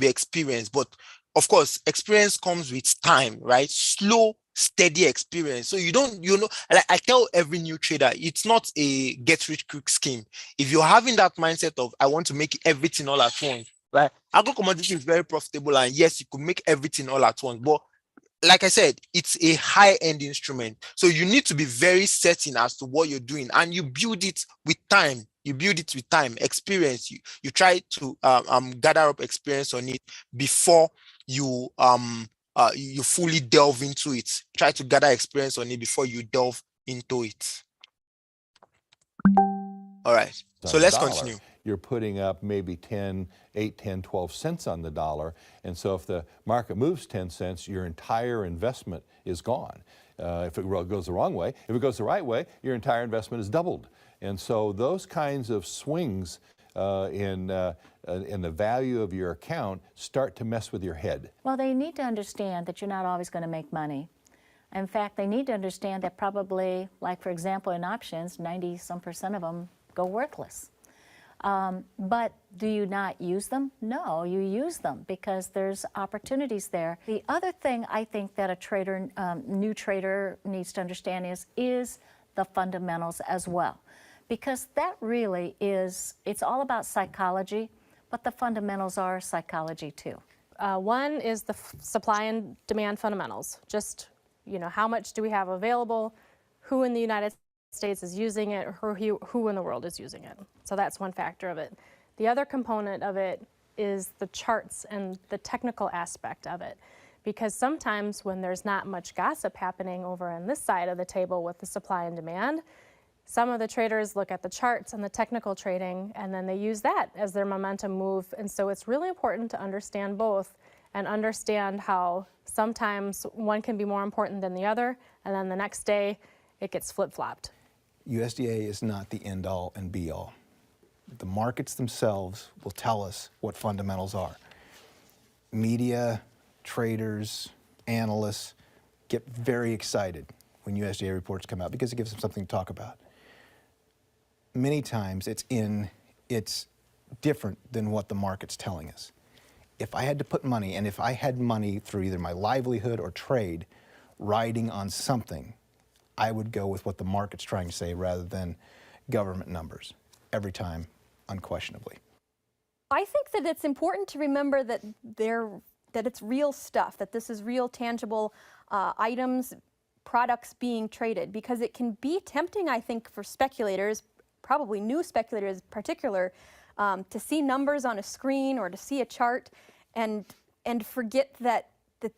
experienced. But of course, experience comes with time, right? Slow, steady experience. So like I tell every new trader, it's not a get rich quick scheme. If you're having that mindset of I want to make everything all at once, right? Agro commodity is very profitable, and yes, you could make everything all at once, but like I said, it's a high-end instrument. So you need to be very certain as to what you're doing, and you build it with time. Experience. You try to gather up experience on it before you you fully delve into it. Try to gather experience on it before you delve into it. All right. So let's continue. You're putting up maybe 8, 10, 12 cents on the dollar. And so if the market moves 10 cents, your entire investment is gone. If it goes the wrong way, if it goes the right way, your entire investment is doubled. And so those kinds of swings in the value of your account start to mess with your head. Well, they need to understand that you're not always going to make money. In fact, they need to understand that probably, like for example, in options, 90-some% of them go worthless. But do you not use them? No, you use them because there's opportunities there. The other thing I think that a trader, new trader needs to understand is the fundamentals as well. Because that really is, it's all about psychology, but the fundamentals are psychology too. One is the supply and demand fundamentals. Just, how much do we have available? Who in the United States is using it, or who in the world is using it? So that's one factor of it. The other component of it is the charts and the technical aspect of it. Because sometimes when there's not much gossip happening over on this side of the table with the supply and demand, some of the traders look at the charts and the technical trading, and then they use that as their momentum move. And so it's really important to understand both and understand how sometimes one can be more important than the other, and then the next day it gets flip-flopped. USDA is not the end-all and be-all. The markets themselves will tell us what fundamentals are. Media, traders, analysts get very excited when USDA reports come out because it gives them something to talk about. Many times it's different than what the market's telling us. If I had to put money, and if I had money through either my livelihood or trade riding on something, I would go with what the market's trying to say rather than government numbers every time, unquestionably. I think that it's important to remember that it's real stuff, that this is real tangible items, products being traded, because it can be tempting, I think, for speculators, probably new speculators in particular, to see numbers on a screen or to see a chart and forget that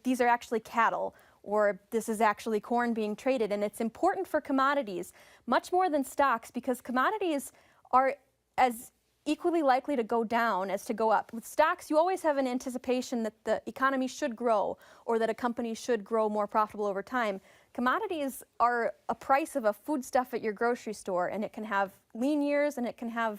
these are actually cattle, or this is actually corn being traded. And it's important for commodities, much more than stocks, because commodities are as equally likely to go down as to go up. With stocks, you always have an anticipation that the economy should grow or that a company should grow more profitable over time. Commodities are a price of a foodstuff at your grocery store, and it can have lean years and it can have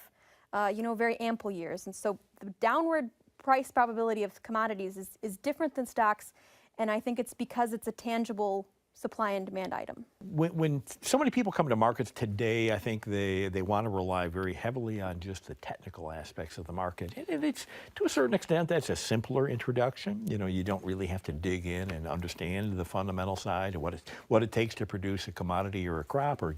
very ample years. And so the downward price probability of commodities is different than stocks, and I think it's because it's a tangible supply and demand item. When so many people come to markets today, I think they want to rely very heavily on just the technical aspects of the market. And it's, to a certain extent, that's a simpler introduction. You know, you don't really have to dig in and understand the fundamental side of what it takes to produce a commodity or a crop, or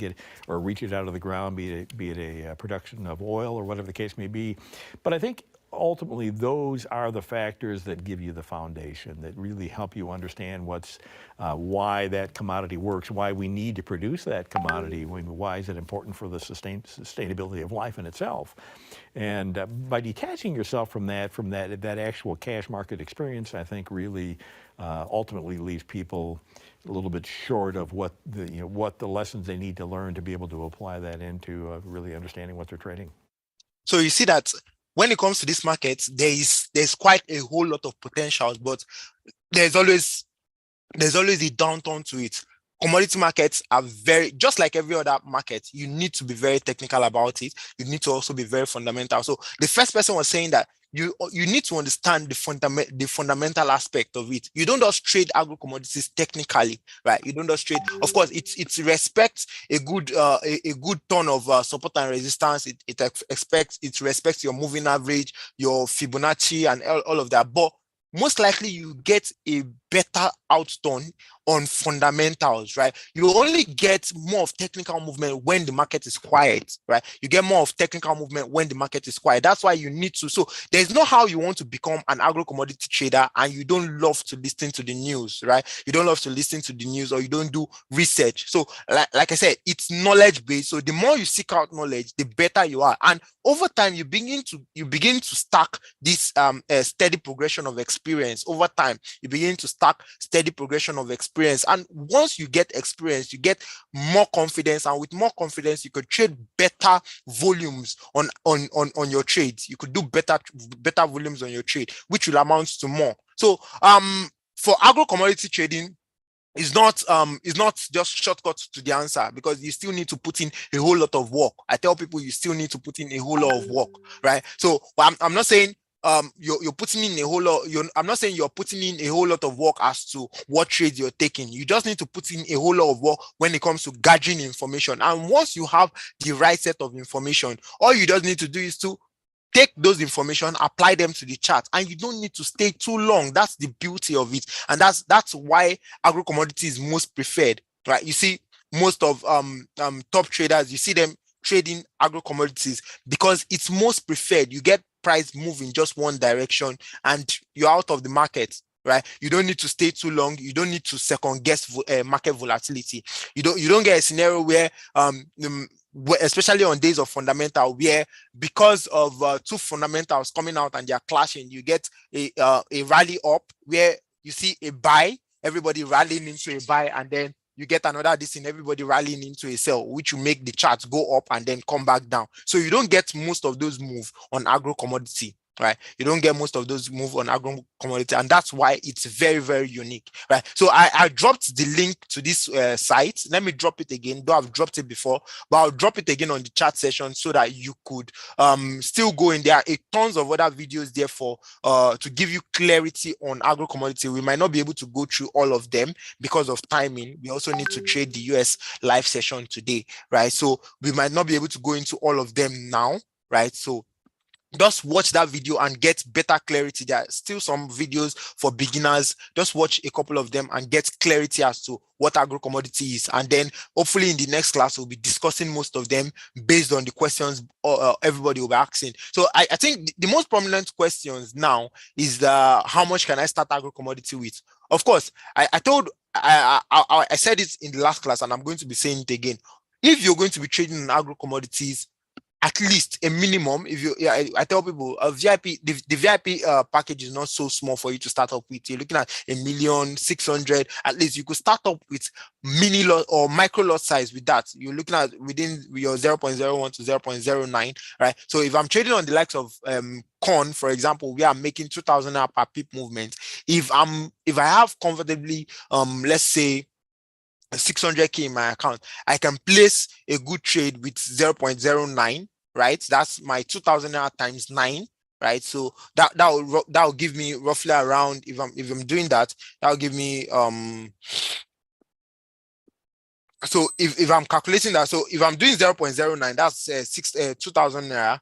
reach it out of the ground, be it a production of oil or whatever the case may be. But I think ultimately, those are the factors that give you the foundation, that really help you understand why that commodity works, why we need to produce that commodity, why is it important for the sustainability of life in itself. And by detaching yourself from that actual cash market experience, I think really ultimately leaves people a little bit short of what the lessons they need to learn to be able to apply that into really understanding what they're trading. So you see that when it comes to this market, there's quite a whole lot of potentials, but there's always a downturn to it. Commodity markets are just like every other market, you need to be very technical about it. You need to also be very fundamental. So the first person was saying that you need to understand the fundamental aspect of it. You don't just trade agro commodities technically, right? You don't just trade. Of course, it respects a good ton of support and resistance. It respects your moving average, your Fibonacci, and all of that. But most likely, you get a better outturn on fundamentals, right? You only get more of technical movement when the market is quiet, right? You get more of technical movement when the market is quiet. That's why you need to. So there's no how you want to become an agro commodity trader and you don't love to listen to the news, right? You don't love to listen to the news, or you don't do research. So like I said, it's knowledge based. So the more you seek out knowledge, the better you are. And over time, you begin to stack this steady progression of experience. Over time, you begin to stack steady progression of experience. And once you get experience, you get more confidence. And with more confidence, you could trade better volumes on your trades. You could do better volumes on your trade, which will amount to more. So for agro commodity trading, it's not just shortcuts to the answer, because you still need to put in a whole lot of work. I tell people you still need to put in a whole lot of work, right? So I'm not saying you're putting in a whole lot. I'm not saying you're putting in a whole lot of work as to what trades you're taking. You just need to put in a whole lot of work when it comes to gathering information. And once you have the right set of information, all you just need to do is to take those information, apply them to the chart, and you don't need to stay too long. That's the beauty of it, and that's why agro commodity is most preferred, right? You see, most of top traders, you see them trading agro commodities because it's most preferred. You get price move in just one direction, and you're out of the market. Right, you don't need to stay too long. You don't need to second guess market volatility. You don't get a scenario where especially on days of fundamental, where because of two fundamentals coming out and they are clashing, you get a rally up where you see a buy, everybody rallying into a buy, and then you get another this in everybody rallying into a sell, which will make the charts go up and then come back down. So you don't get most of those moves on agro commodity. Right, you don't get most of those move on agro commodity, and that's why it's very, very unique. Right, so I dropped the link to this site. Let me drop it again, though I've dropped it before, but I'll drop it again on the chat session so that you could still go in. There are tons of other videos there for to give you clarity on agro commodity. We might not be able to go through all of them because of timing. We also need to trade the US live session today, right? So we might not be able to go into all of them now, right? So just watch that video and get better clarity. There are still some videos for beginners. Just watch a couple of them and get clarity as to what agro commodity is. And then hopefully in the next class, we'll be discussing most of them based on the questions everybody will be asking. So I think the most prominent questions now is how much can I start agro commodity with? Of course, I said it in the last class, and I'm going to be saying it again. If you're going to be trading in agro commodities, at least a minimum, if you, I tell people the VIP package is not so small for you to start up with. You're looking at 1,600,000. At least you could start up with mini lot or micro lot size with that. You're looking at within your 0.01 to 0.09, right? So if I'm trading on the likes of corn, for example, we are making 2,000 per pip movement. If I have comfortably let's say 600K in my account, I can place a good trade with 0.09, right? That's my 2,000 times 9, right? So that will give me roughly around, if I'm doing that, that will give me so if I'm calculating that, so if I'm doing 0.09, that's 2,000 naira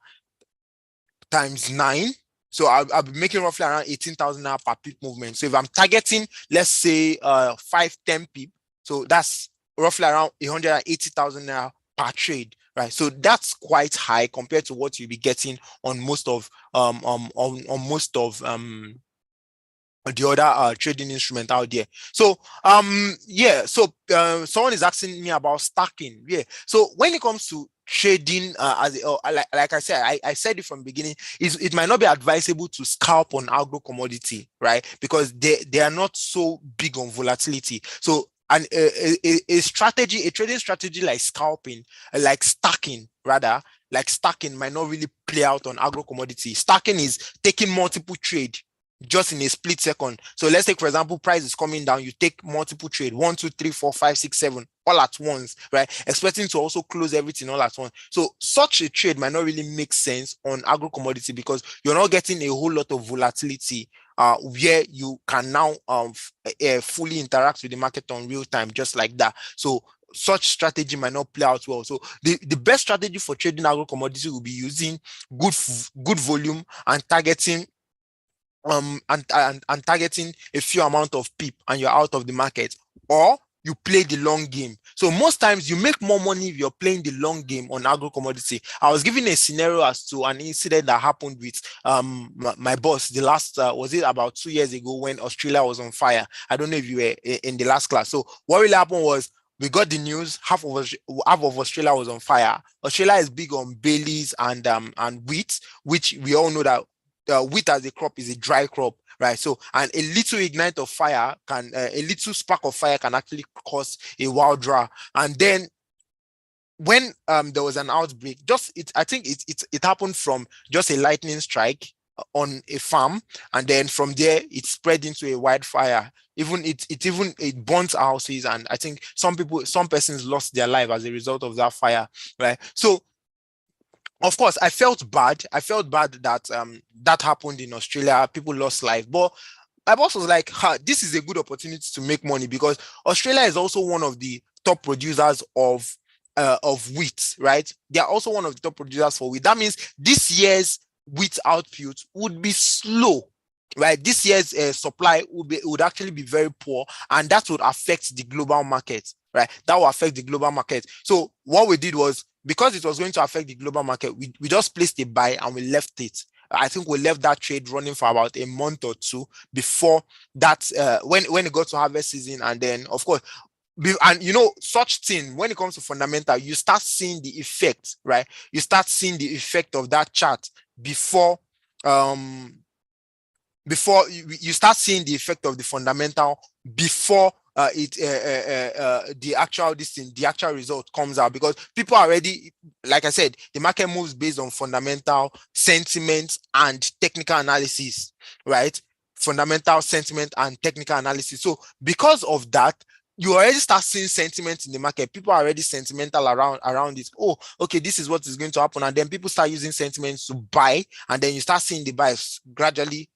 times 9. So I'll be making roughly around 18,000 naira per pip movement. So if I'm targeting, let's say 5-10 pip, so that's roughly around 180,000 naira per trade, right? So that's quite high compared to what you'll be getting on most of the other trading instrument out there. So yeah, so someone is asking me about stacking. Yeah, so when it comes to trading, like I said, I said it from the beginning, it might not be advisable to scalp on agro commodity, right? Because they are not so big on volatility. So and a trading strategy like scalping, like stacking rather, like stacking might not really play out on agro commodity. Stacking is taking multiple trade just in a split second. So let's take, for example, price is coming down, you take multiple trade, 1, 2, 3, 4, 5, 6, 7, all at once, right? Expecting to also close everything all at once. So such a trade might not really make sense on agro commodity because you're not getting a whole lot of volatility where you can now fully interact with the market on real time, just like that. So such strategy might not play out well. So the best strategy for trading agro commodity will be using good volume and targeting and targeting a few amount of pip, and you're out of the market, or you play the long game. So most times you make more money if you're playing the long game on agro commodity. I was giving a scenario as to an incident that happened with my boss the last was it about 2 years ago when Australia was on fire. I don't know if you were in the last class. So what really happened was we got the news, half of Australia was on fire. Australia is big on barleys and wheat, which we all know that wheat as a crop is a dry crop, right? So, and a little ignite of fire can, a little spark of fire can actually cause a wildfire. And then when there was an outbreak, I think it happened from just a lightning strike on a farm, and then from there it spread into a wildfire. It burnt houses, and I think some persons lost their life as a result of that fire, right? So of course, I felt bad. That that happened in Australia. People lost life, but my boss was like, "This is a good opportunity to make money because Australia is also one of the top producers of wheat, right? They are also one of the top producers for wheat. That means this year's wheat output would be slow, right? This year's supply would actually be very poor, and that would affect the global market, right? That will affect the global market. So what we did was, because it was going to affect the global market, we just placed a buy and we left it. I think we left that trade running for about a month or two before that, when it got to harvest season. And then, of course, and you know, such thing, when it comes to fundamental, you start seeing the effect, right? You start seeing the effect of that chart before you start seeing the effect of the fundamental before the actual result comes out, because people are already, like I said, the market moves based on fundamental sentiment and technical analysis, right? Fundamental sentiment and technical analysis. So because of that, you already start seeing sentiment in the market. People are already sentimental around it. Oh, okay, this is what is going to happen. And then people start using sentiments to buy, and then you start seeing the buys gradually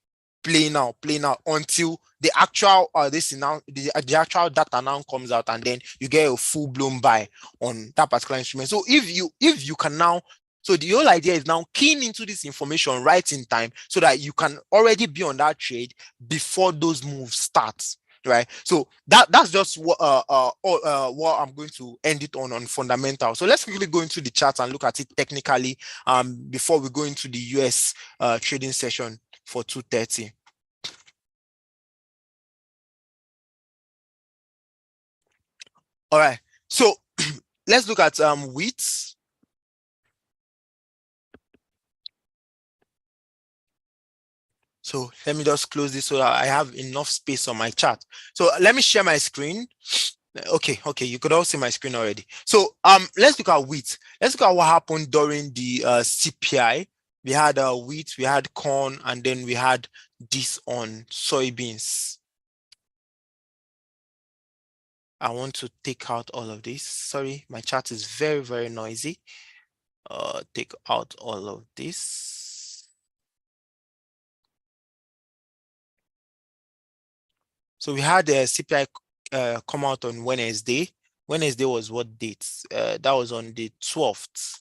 playing out until the actual the actual data now comes out, and then you get a full-blown buy on that particular instrument. So if you can now, so the whole idea is now keying into this information right in time, so that you can already be on that trade before those moves start, right? So that's just what I'm going to end it on fundamental. So let's quickly go into the chart and look at it technically before we go into the US trading session for 2:30. All right, so let's look at wheat. So let me just close this so that I have enough space on my chart. So let me share my screen. Okay, you could all see my screen already. So let's look at wheat. Let's look at what happened during the CPI. We had wheat, we had corn, and then we had this on soybeans. I want to take out all of this. Sorry, my chart is very, very noisy. Take out all of this. So we had the CPI come out on Wednesday. Wednesday was what date? That was on the 12th.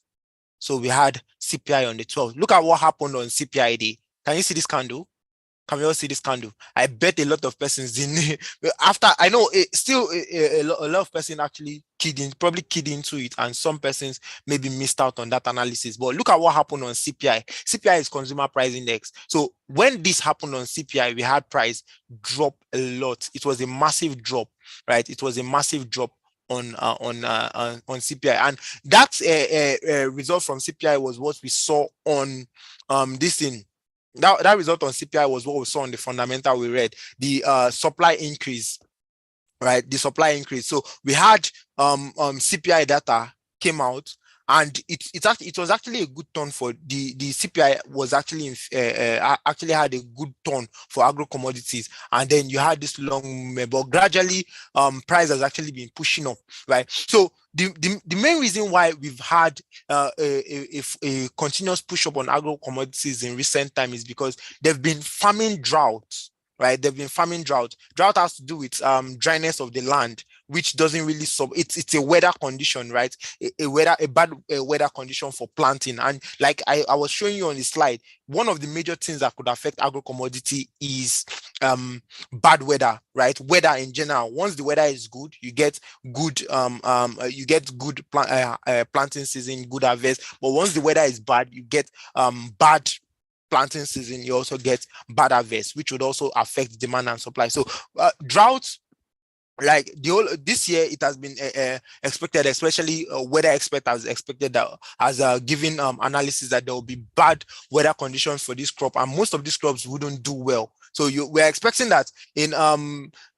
So we had CPI on the 12th. Look at what happened on CPI day. Can you see this candle? Can we all see this candle? I bet a lot of persons didn't. After, I know still a lot of persons actually probably keyed into it, and some persons maybe missed out on that analysis. But look at what happened on CPI. CPI is Consumer Price Index. So when this happened on CPI, we had price drop a lot. It was a massive drop, right? It was a massive drop on CPI, and that result from CPI was what we saw on this thing. That result on CPI was what we saw on the fundamental we read, the supply increase, right? The supply increase. So we had CPI data came out, and it was actually a good turn for the CPI was actually actually had a good turn for agro commodities, and then you had this long, but gradually price has actually been pushing up, right? So the main reason why we've had a continuous push up on agro commodities in recent time is because they've been farming droughts, right? They've been farming drought. Drought has to do with dryness of the land, which doesn't really it's a weather condition, right? A bad weather condition for planting. And like I was showing you on the slide, one of the major things that could affect agro commodity is bad weather, right? Weather in general. Once the weather is good, you get good planting season, good harvest. But once the weather is bad, you get bad planting season, you also get bad harvest, which would also affect demand and supply. So droughts, like this year, it has been expected, especially weather expert has expected that, has given analysis that there will be bad weather conditions for this crop, and most of these crops wouldn't do well. So we're expecting that in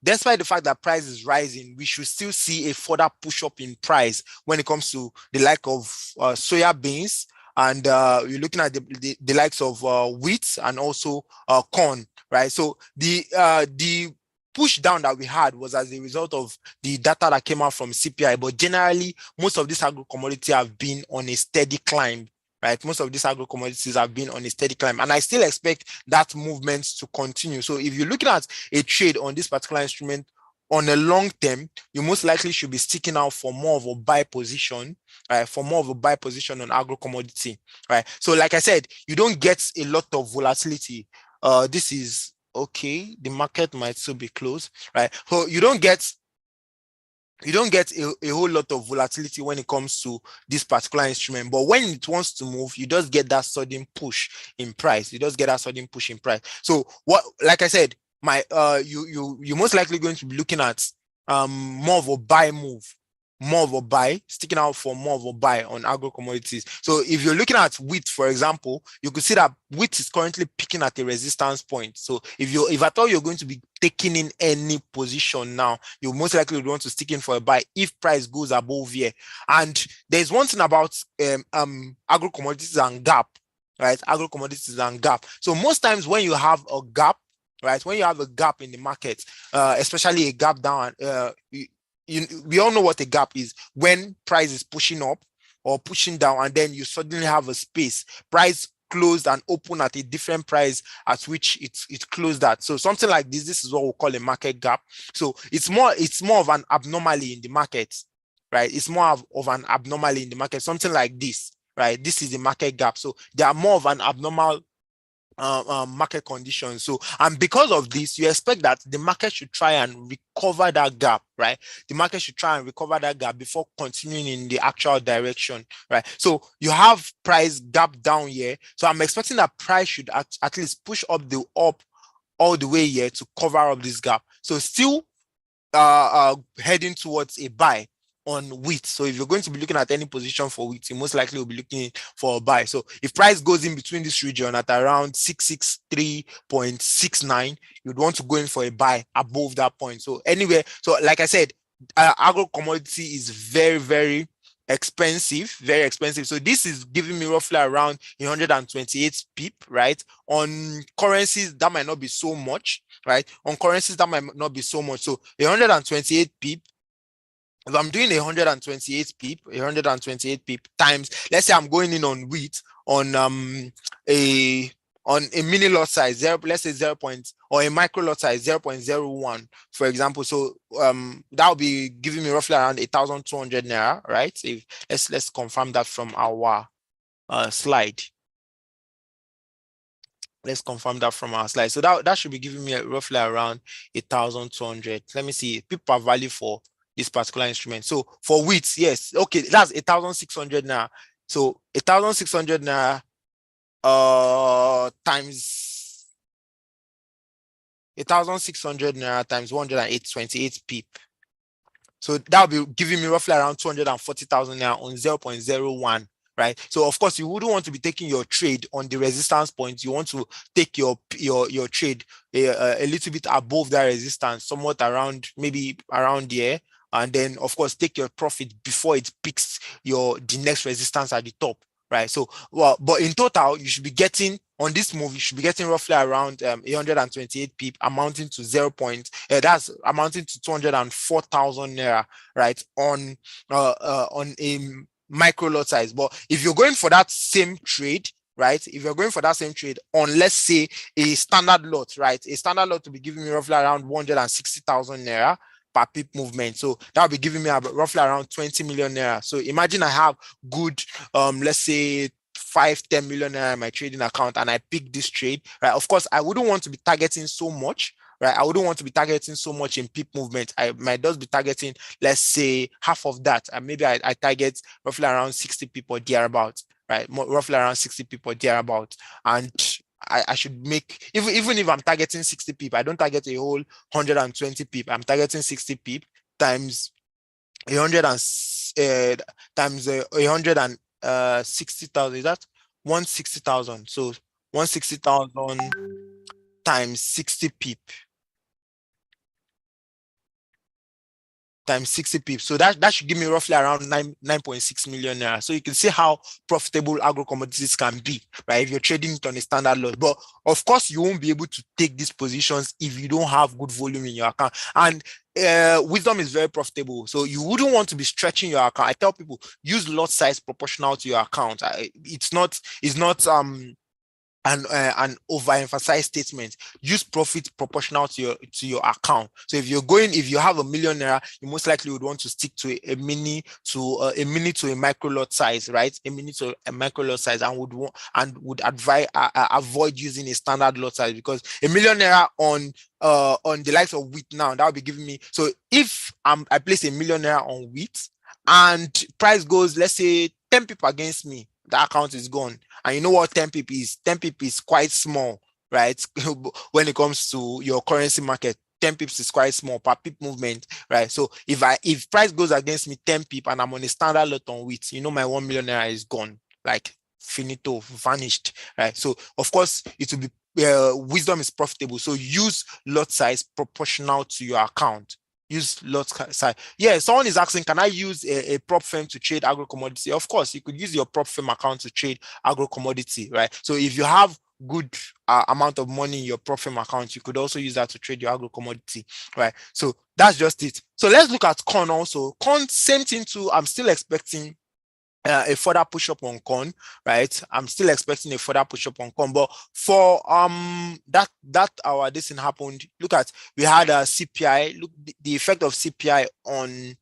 despite the fact that price is rising, we should still see a further push up in price when it comes to the like of soya beans, and you're looking at the likes of wheat and also corn, right? So the push down that we had was as a result of the data that came out from CPI, but generally most of these agro commodities have been on a steady climb, right? Most of these agro commodities have been on a steady climb, and I still expect that movement to continue. So if you're looking at a trade on this particular instrument on a long term, you most likely should be sticking out for more of a buy position, right? For more of a buy position on agro commodity, right? So like I said, you don't get a lot of volatility. This is okay. The market might still be closed, right? So you don't get a whole lot of volatility when it comes to this particular instrument. But when it wants to move, you just get that sudden push in price. So what, like I said, you most likely going to be looking at more of a buy move, more of a buy, sticking out for more of a buy on agro commodities. So if you're looking at wheat, for example, you could see that wheat is currently picking at a resistance point. So if at all you're going to be taking in any position now, you most likely would want to stick in for a buy if price goes above here. And there's one thing about agro commodities and gap, right? Agro commodities and gap. So most times when you have a gap, right, when you have a gap in the market, especially a gap down, we all know what a gap is. When price is pushing up or pushing down, and then you suddenly have a space, price closed and open at a different price at which it closed at. So something like this is what we call a market gap. So it's more of an abnormality in the market, right? It's more of an abnormality in the market, something like this, right? This is the market gap. So they are more of an abnormal market conditions. So, and because of this, you expect that the market should try and recover that gap, right? The market should try and recover that gap before continuing in the actual direction, right? So you have price gap down here. So I'm expecting that price should at least push up all the way here to cover up this gap. So still heading towards a buy on wheat. So if you're going to be looking at any position for wheat, you most likely will be looking for a buy. So if price goes in between this region at around 663.69, you'd want to go in for a buy above that point. So anyway, so like I said, agro commodity is very, very expensive, very expensive. So this is giving me roughly around 128 pip, right? On currencies, that might not be so much, right? On currencies, that might not be so much. So 128 pip, if I'm doing 128 pip times, let's say I'm going in on wheat on a mini lot size, let's say 0. Or a micro lot size 0.01, for example. So that will be giving me roughly around 1,200 naira, right? If let's confirm that from our slide. Let's confirm that from our slide. So that should be giving me roughly around 1,200. Let me see pip per value for this particular instrument. So for wheat, yes, okay, that's 1,600 naira. So 1,600 naira times 1,600 naira times 128 pip. So that will be giving me roughly around 240,000 naira on 0.01. Right. So of course you wouldn't want to be taking your trade on the resistance point. You want to take your trade a little bit above that resistance, somewhat around, maybe around here. And then of course take your profit before it picks the next resistance at the top. Right. So, well, but in total, you should be getting on this move, you should be getting roughly around 128 pip, amounting to that's amounting to 204,000 naira, right? On a micro lot size. But if you're going for that same trade, right? If you're going for that same trade on, let's say, a standard lot, right? A standard lot will be giving me roughly around 160,000 naira per pip movement. So that will be giving me roughly around 20 million naira. So imagine I have good, let's say 5-10 million naira in my trading account and I pick this trade, right? Of course, I wouldn't want to be targeting so much, right? I wouldn't want to be targeting so much in pip movement. I might just be targeting, let's say, half of that. And maybe I target roughly around 60 people thereabouts, right? Roughly around 60 people thereabouts. And I should make, even if I'm targeting 60 pip, I don't target a whole 120 pip. I'm targeting 60 pip times 100 and times 160,000. Is that 160,000? So 160,000 times 60 pip times 60 pips. So that should give me roughly around 9.6 million naira. So you can see how profitable agro commodities can be, right? If you're trading it on a standard lot. But of course, you won't be able to take these positions if you don't have good volume in your account. And wisdom is very profitable. So you wouldn't want to be stretching your account. I tell people, use lot size proportional to your account. It's not an overemphasized statement. Use profit proportional to your account. So if you have $1 million naira, you most likely would want to stick to a mini to a micro lot size, right? A mini to a micro lot size, and would advise avoid using a standard lot size, because $1 million naira on the likes of wheat now, that would be giving me. So if I place $1 million naira on wheat and price goes, let's say 10 people against me, the account is gone. And you know what 10 pip is? 10 pip is quite small, right? When it comes to your currency market, 10 pips is quite small per pip movement, right? So if price goes against me 10 pip and I'm on a standard lot on wheat, you know, my 1 million naira is gone, like finito, vanished, right? So of course it will be wisdom is profitable. So use lot size proportional to your account. Use lot size. Yeah, someone is asking, can I use a prop firm to trade agro commodity? Of course, you could use your prop firm account to trade agro commodity, right? So if you have good amount of money in your prop firm account, you could also use that to trade your agro commodity, right? So that's just it. So let's look at corn also. Corn, same thing too. I'm still expecting a further push up on corn, right? I'm still expecting a further push up on corn, but for that our this thing happened. Look at, we had a CPI. Look, the effect of CPI on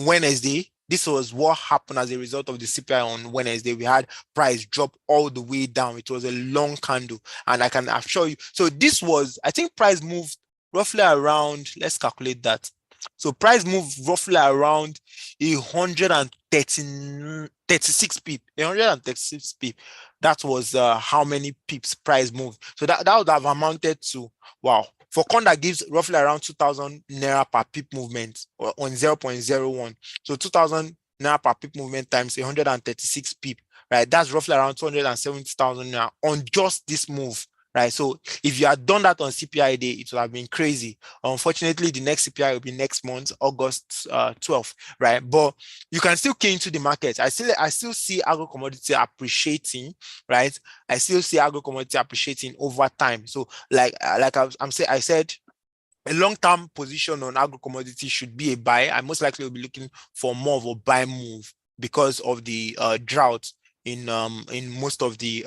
Wednesday. This was what happened as a result of the CPI on Wednesday. We had price drop all the way down. It was a long candle, and I can assure you. So this was, I think, price moved roughly around. Let's calculate that. So price moved roughly around 136 pip. 136 pip. That was how many pips price moved. So that would have amounted to, wow. For corn, that gives roughly around 2,000 naira per pip movement on 0.01. So 2,000 naira per pip movement times 136 pip, right? That's roughly around 270,000 naira on just this move, right? So if you had done that on CPI day, it would have been crazy. Unfortunately, the next CPI will be next month, August 12th, right? But you can still key into the market. I still see agro commodity appreciating, right? I still see agro commodity appreciating over time. So I said, a long-term position on agro commodity should be a buy. I most likely will be looking for more of a buy move because of the drought in most of the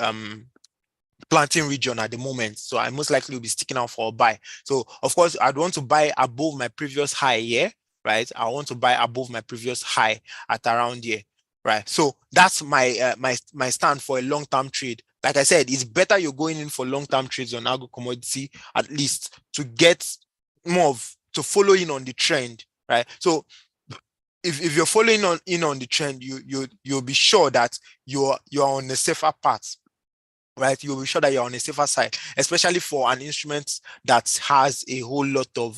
planting region at the moment. So I most likely will be sticking out for a buy. So of course, I'd want to buy above my previous high here, right? I want to buy above my previous high at around here, right? So that's my my stand for a long-term trade. Like I said, it's better you're going in for long-term trades on agro commodity, at least to get more to follow in on the trend, right? So if you're following in on the trend, you'll be sure that you're on a safer path, right? You'll be sure that you're on a safer side, especially for an instrument that has a whole lot of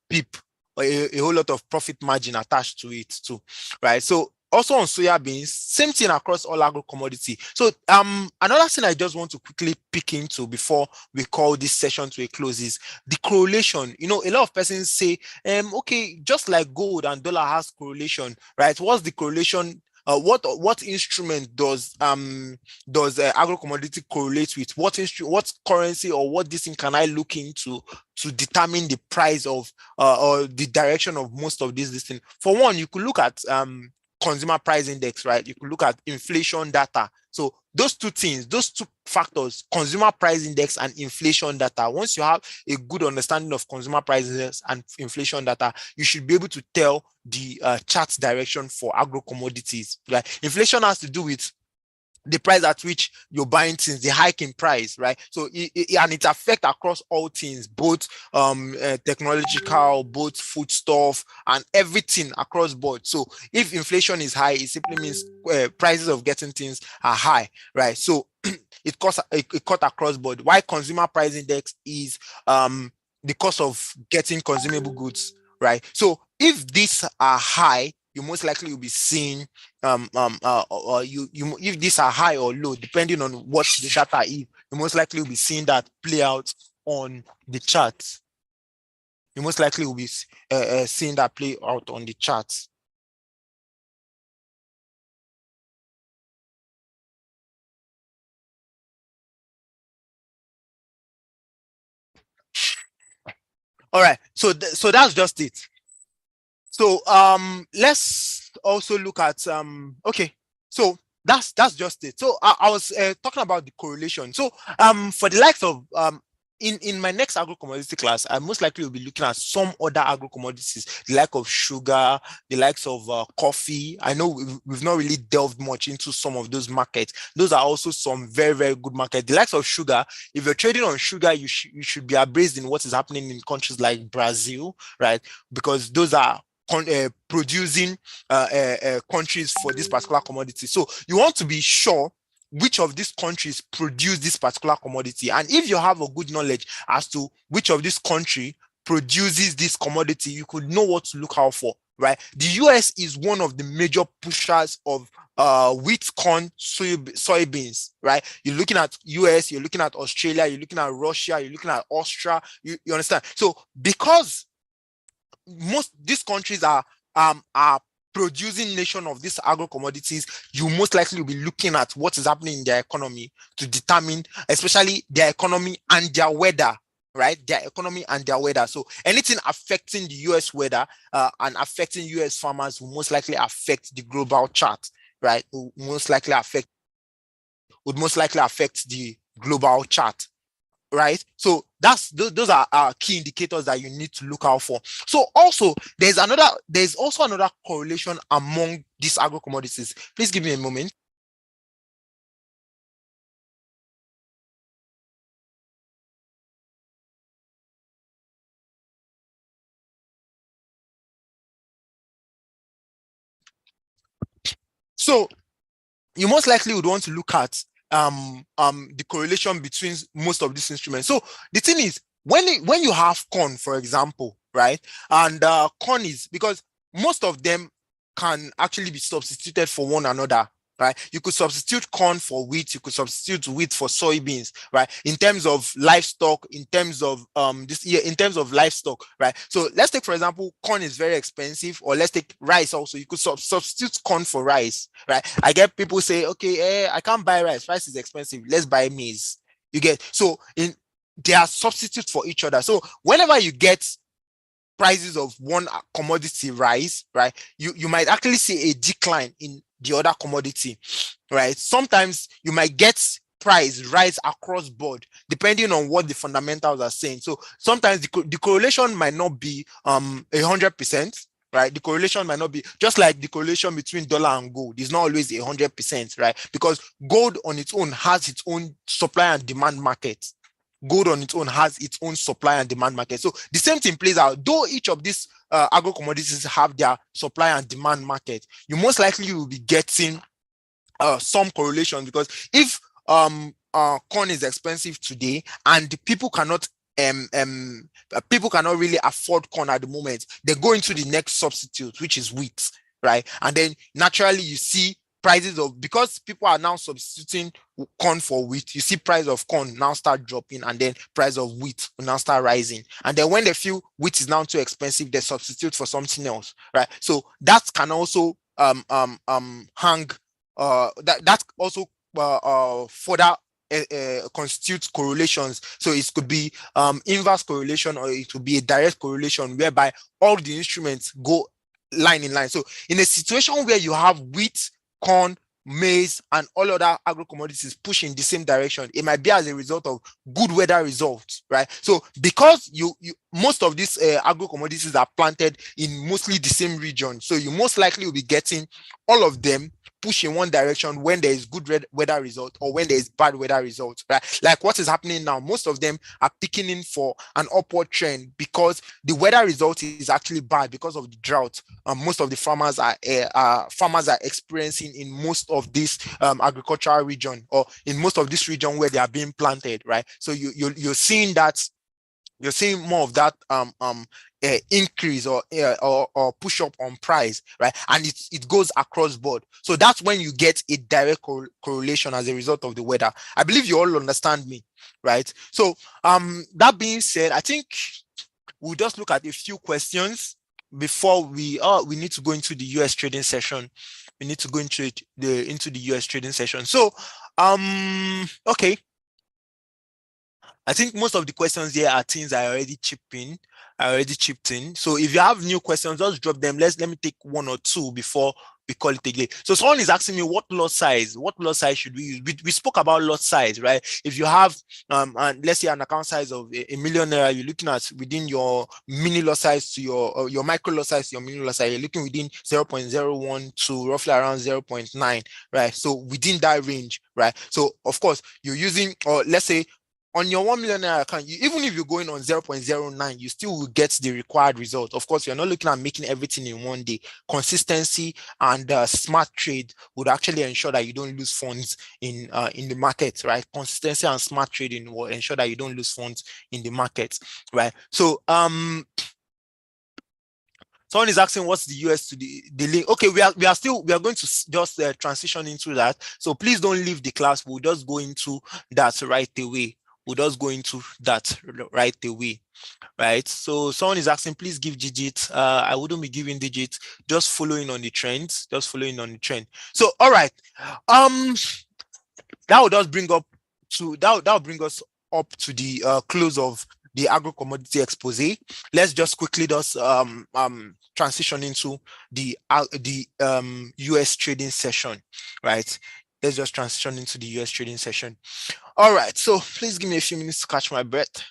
pip, or a whole lot of profit margin attached to it too, right? So also on soya beans, same thing across all agro commodity. So another thing I just want to quickly pick into before we call this session to a close is the correlation. You know, a lot of persons say, okay, just like gold and dollar has correlation, right? What's the correlation? What instrument does agro commodity correlate with? What currency or what this thing can I look into to determine the price of or the direction of most of this thing? For one, you could look at consumer price index, right? You could look at inflation data. So those two things, those two factors, consumer price index and inflation data, once you have a good understanding of consumer price index and inflation data, you should be able to tell the chart direction for agro commodities. Right? Inflation has to do with the price at which you're buying things, the hike in price, right? So it affects across all things, both technological, both foodstuff, and everything across board. So if inflation is high, it simply means prices of getting things are high, right? So it cut across board. Why consumer price index is the cost of getting consumable goods, right? So if these are high, you most likely will be seeing if these are high or low, depending on what the data is, you most likely will be seeing that play out on the charts. You most likely will be seeing that play out on the charts. All right, so that's just it. So let's also look at okay, so that's just it. So I was talking about the correlation. So for the likes of in my next agro commodity class, I most likely will be looking at some other agro commodities, the like of sugar, the likes of coffee. I know we've not really delved much into some of those markets. Those are also some very, very good markets. The likes of sugar, if you're trading on sugar, you should be abreast in what is happening in countries like Brazil, right? Because those are producing countries for this particular commodity. So you want to be sure which of these countries produce this particular commodity. And if you have a good knowledge as to which of this country produces this commodity, you could know what to look out for, right? The US is one of the major pushers of wheat, corn, soybeans, right? You're looking at US, you're looking at Australia, you're looking at Russia, you're looking at Austria, you understand? So because most these countries are producing nation of these agro commodities, you most likely will be looking at what is happening in their economy to determine, especially their economy and their weather, right? Their economy and their weather. So anything affecting the US weather and affecting US farmers will most likely affect the global chart, right? Would most likely affect the global chart, right? So those are key indicators that you need to look out for. So also there's also another correlation among these agro commodities. Please give me a moment. So you most likely would want to look at the correlation between most of these instruments. So the thing is, when you have corn, for example, right, and corn is, because most of them can actually be substituted for one another, right? You could substitute corn for wheat, you could substitute wheat for soybeans, right? In terms of livestock, in terms of livestock, right? So let's take, for example, corn is very expensive, or let's take rice also. You could substitute corn for rice, right? I get people say, okay, I can't buy rice is expensive, let's buy maize. You get, so they are substitutes for each other. So whenever you get prices of one commodity rise, right, you might actually see a decline in the other commodity, right? Sometimes you might get price rise across board depending on what the fundamentals are saying. So sometimes the correlation might not be 100%, right? The correlation might not be, just like the correlation between dollar and gold is not always 100%, right? Because gold on its own has its own supply and demand market. Gold on its own has its own supply and demand market. So the same thing plays out. Though each of these agro commodities have their supply and demand market, you most likely will be getting some correlation, because if corn is expensive today and people cannot really afford corn at the moment, they go into the next substitute, which is wheat, right? And then naturally you see prices of, because people are now substituting corn for wheat, you see price of corn now start dropping, and then price of wheat will now start rising. And then when they feel wheat is now too expensive, they substitute for something else, right? So that can also hang that also further constitutes correlations. So it could be inverse correlation, or it could be a direct correlation whereby all the instruments go line in line. So in a situation where you have wheat, corn, maize, and all other agro commodities push in the same direction, it might be as a result of good weather results, right? So because you most of these agro commodities are planted in mostly the same region, so you most likely will be getting all of them push in one direction when there is good weather result or when there is bad weather result, right? Like what is happening now, most of them are picking in for an upward trend because the weather result is actually bad because of the drought. Most of the farmers are experiencing in most of this agricultural region, or in most of this region where they are being planted, right? So you're seeing that. You're seeing more of that increase or push up on price, right? And it goes across board. So that's when you get a direct correlation as a result of the weather. I believe you all understand me, right? So that being said, I think we'll just look at a few questions before we need to go into the US trading session. We need to go into the US trading session. So okay. I think most of the questions here are things I already chipped in. So if you have new questions, just drop them. Let me take one or two before we call it a day. So someone is asking me what lot size should we use? We spoke about lot size, right? If you have and let's say an account size of a million naira, you're looking at within your mini lot size to your micro lot size to your mini lot size, you're looking within 0.01 to roughly around 0.9, right? So within that range, right? So of course you're using, or let's say on your 1 million naira account, even if you're going on 0.09, you still will get the required result. Of course, you're not looking at making everything in one day. Consistency and smart trade would actually ensure that you don't lose funds in the market, right? Consistency and smart trading will ensure that you don't lose funds in the market, right? So someone is asking what's the US to the link. Okay, we are going to just transition into that. So please don't leave the class. We'll just go into that right away. Right? So someone is asking, please give digits. I wouldn't be giving digits, just following on the trends, So, all right. That will just bring us up to the close of the agro commodity expose. Let's just quickly transition into the US trading session, right? Let's just transition into the US trading session. All right, so please give me a few minutes to catch my breath.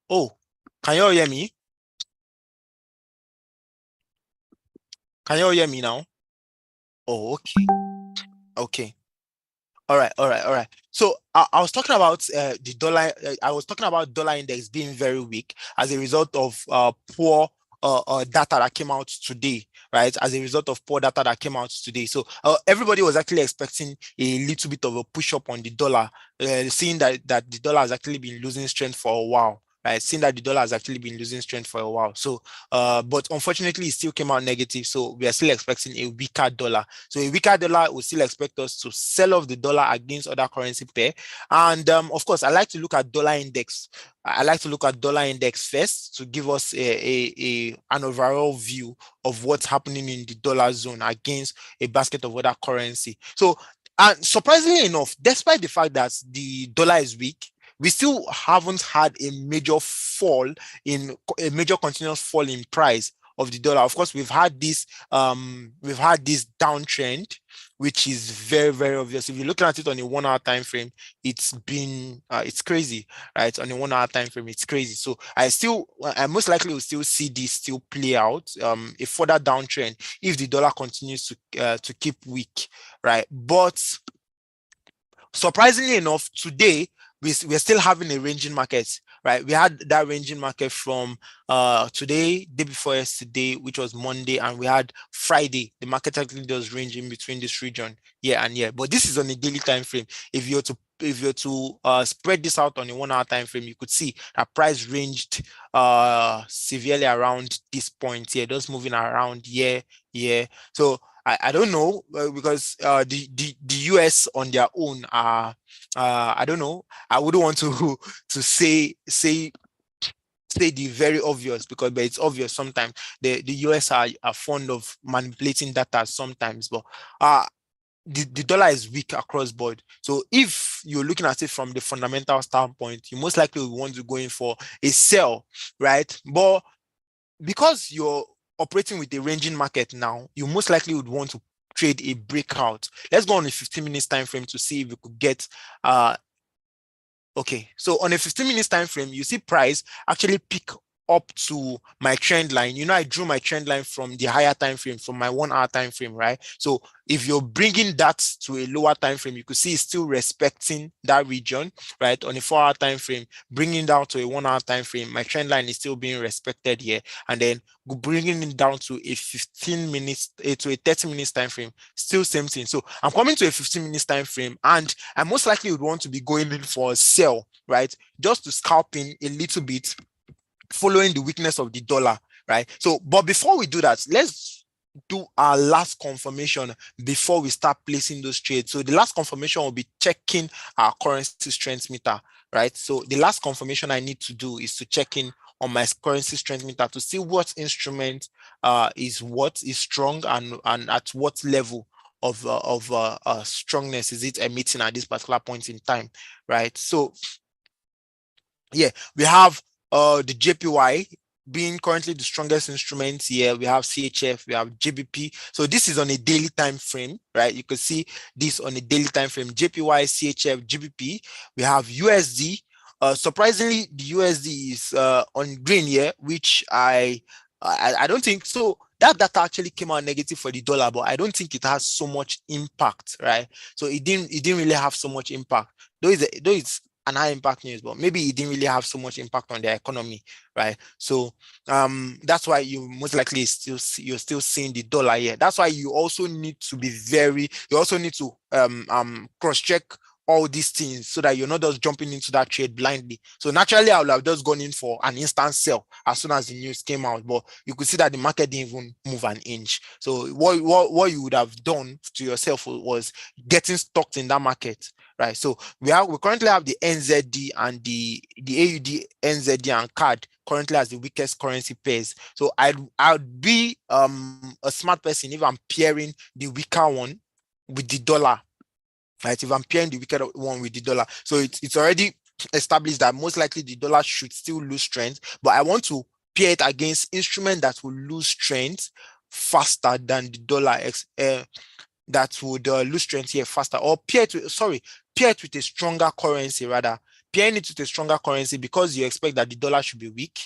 Oh, can you all hear me? Can you all hear me now? Oh, okay. Okay. All right, all right, all right. So I was talking about the dollar. I was talking about dollar index being very weak as a result of poor data that came out today, right? As a result of poor data that came out today. So everybody was actually expecting a little bit of a push up on the dollar, seeing that the dollar has actually been losing strength for a while. Right, seeing that the dollar has actually been losing strength for a while. So, but unfortunately, it still came out negative. So we are still expecting a weaker dollar. So a weaker dollar will still expect us to sell off the dollar against other currency pair. And of course, I like to look at dollar index. I like to look at dollar index first to give us an overall view of what's happening in the dollar zone against a basket of other currency. So, and surprisingly enough, despite the fact that the dollar is weak, we still haven't had a major continuous fall in price of the dollar. Of course, we've had this downtrend, which is very, very obvious. If you're looking at it on a 1 hour time frame, it's crazy, right? On a 1 hour time frame, it's crazy. So I most likely will still see this still play out, a further downtrend if the dollar continues to keep weak, right? But surprisingly enough, today we're still having a ranging market, right? We had that ranging market from today, day before yesterday, which was Monday, and we had Friday. The market actually does range in between this region year and year, but this is on a daily time frame. If you're to spread this out on a 1 hour time frame, you could see that price ranged severely around this point here, just moving around here. So I don't know because the US on their own are I don't know. I wouldn't want to to say the very obvious but it's obvious sometimes. The US are fond of manipulating data sometimes, but the dollar is weak across board. So if you're looking at it from the fundamental standpoint, you most likely will want to go in for a sell, right? But because you're operating with a ranging market now, you most likely would want to trade a breakout. Let's go on a 15 minutes time frame to see if we could get okay. So on a 15 minutes time frame, you see price actually pick up to my trend line. I drew my trend line from the higher time frame, from my 1 hour time frame, right? So if you're bringing that to a lower time frame, you could see it's still respecting that region, right? On a 4 hour time frame, bringing down to a 1 hour time frame, my trend line is still being respected here, and then bringing it down to a 15 minutes to a 30 minutes time frame, still same thing. So I'm coming to a 15 minutes time frame, and I most likely would want to be going in for a sell, right? Just to scalp in a little bit, following the weakness of the dollar, right? So, but before we do that, let's do our last confirmation before we start placing those trades. So the last confirmation will be checking our currency strength meter, right? So the last confirmation I need to do is to check in on my currency strength meter to see what instrument is strong and at what level of strongness is it emitting at this particular point in time, right? So yeah, we have the JPY being currently the strongest instrument here. We have CHF, we have GBP. So this is on a daily time frame, right? You can see this on a daily time frame. JPY, CHF, GBP. We have USD. Surprisingly, the USD is on green here, which I don't think so. That data actually came out negative for the dollar, but I don't think it has so much impact, right? So it didn't really have so much impact. Though it's an high impact news, but maybe it didn't really have so much impact on the economy, right? So that's why you most likely you're still seeing the dollar here. That's why you also need to cross-check all these things so that you're not just jumping into that trade blindly. So naturally, I would have just gone in for an instant sell as soon as the news came out, but you could see that the market didn't even move an inch. So what you would have done to yourself was getting stuck in that market, right? So we currently have the NZD and the AUD, NZD and CAD currently as the weakest currency pairs. So I'd be a smart person if I'm pairing the weaker one with the dollar, right? If I'm pairing the weaker one with the dollar. So it's already established that most likely the dollar should still lose strength, but I want to pair it against instrument that will lose strength faster than the dollar that would lose strength here faster, or pair it with a stronger currency rather pairing it with a stronger currency because you expect that the dollar should be weak.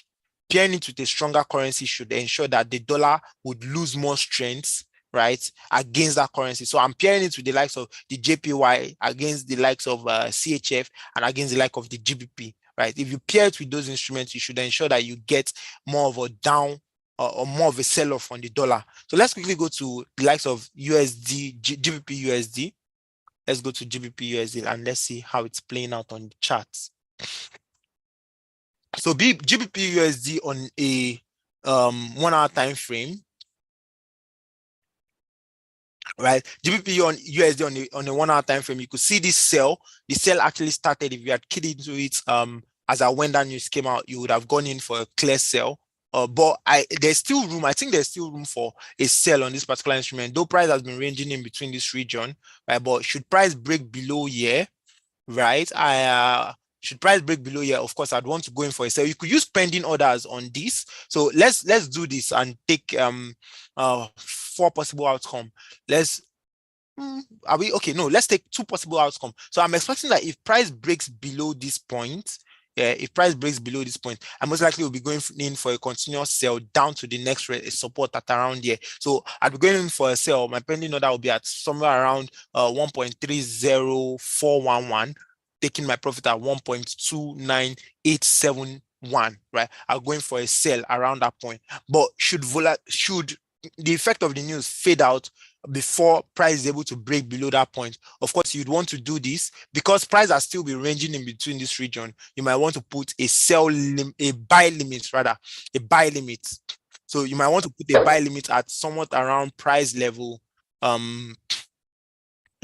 Pairing it with a stronger currency should ensure that the dollar would lose more strength, right, against that currency. So I'm pairing it with the likes of the JPY against the likes of CHF and against the like of the GBP, right? If you pair it with those instruments, you should ensure that you get more of a down or more of a sell-off on the dollar. So let's quickly go to the likes of USD, GBP USD. Let's go to GBP USD and let's see how it's playing out on the charts. So GBP USD on a 1 hour time frame, right? GBP on USD on a 1 hour time frame, you could see this sell. The sell actually started. If you had keyed into it as when that news came out, you would have gone in for a clear sell. But there's still room. I think there's still room for a sell on this particular instrument, though price has been ranging in between this region, right? But should price break below here, right? Should price break below here, of course, I'd want to go in for a sell. You could use pending orders on this. So let's do this and take 4 possible outcomes. Let's take 2 possible outcomes. So I'm expecting that if price breaks below this point, if price breaks below this point, I most likely will be going in for a continuous sell down to the next support at around here. So I'll be going in for a sell. My pending order will be at somewhere around 1.30411, taking my profit at 1.29871, right? I'm going for a sell around that point. But should the effect of the news fade out before price is able to break below that point, of course you'd want to do this because price has still been ranging in between this region. You might want to put a buy limit. So you might want to put a buy limit at somewhat around price level. Let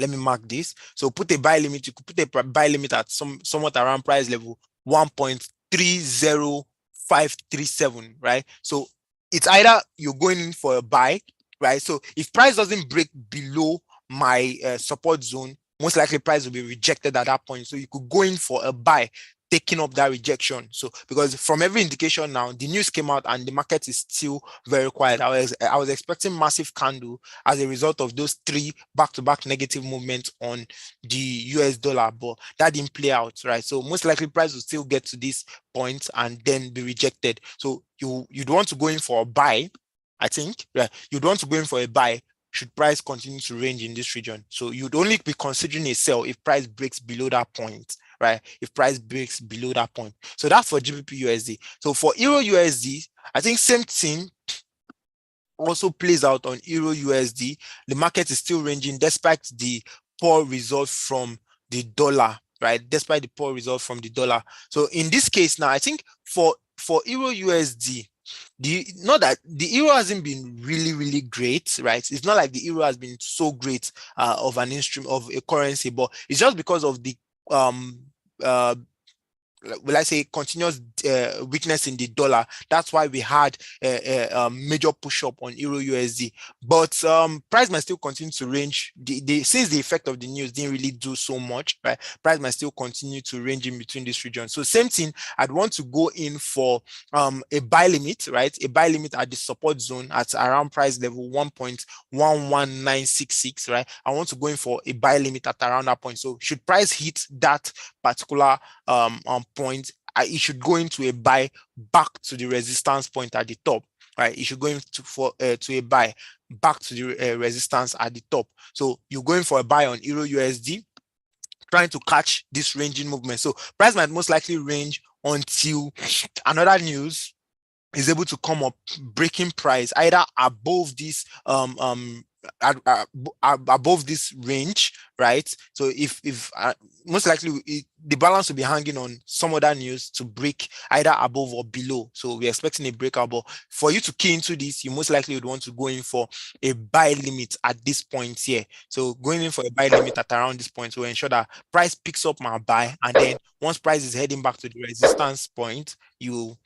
me mark this. So put a buy limit. You could put a buy limit at somewhat around price level 1.30537, right? So it's either you're going in for a buy, right? So if price doesn't break below my support zone, most likely price will be rejected at that point. So you could go in for a buy, taking up that rejection. So because from every indication now, the news came out and the market is still very quiet. I was expecting massive candle as a result of those 3 back-to-back negative movements on the US dollar, but that didn't play out, right? So most likely price will still get to this point and then be rejected. So you'd want to go in for a buy, I think, right? You'd want to go in for a buy should price continue to range in this region. So you'd only be considering a sell if price breaks below that point, right? If price breaks below that point. So that's for GBP USD. So for Euro USD, I think same thing also plays out on Euro USD. The market is still ranging despite the poor result from the dollar, right? Despite the poor result from the dollar. So in this case now, I think for Euro USD, not that the euro hasn't been really great, right? It's not like the euro has been so great of an instrument of a currency, but it's just because of the will I say continuous weakness in the dollar. That's why we had a major push up on Euro USD. But price might still continue to range. Since the effect of the news didn't really do so much, right? Price might still continue to range in between this region. So same thing, I'd want to go in for a buy limit, right? A buy limit at the support zone at around price level 1.11966, right? I want to go in for a buy limit at around that point. So should price hit that particular point, it should go into a buy back to the resistance point at the top, right? It should go into to a buy back to the resistance at the top. So you're going for a buy on Euro USD, trying to catch this ranging movement. So price might most likely range until another news is able to come up, breaking price either above this above this range, right? So if most likely the balance will be hanging on some other news to break either above or below. So we're expecting a breakout, but for you to key into this, you most likely would want to go in for a buy limit at this point here. So going in for a buy limit at around this point will ensure that price picks up my buy, and then once price is heading back to the resistance point, you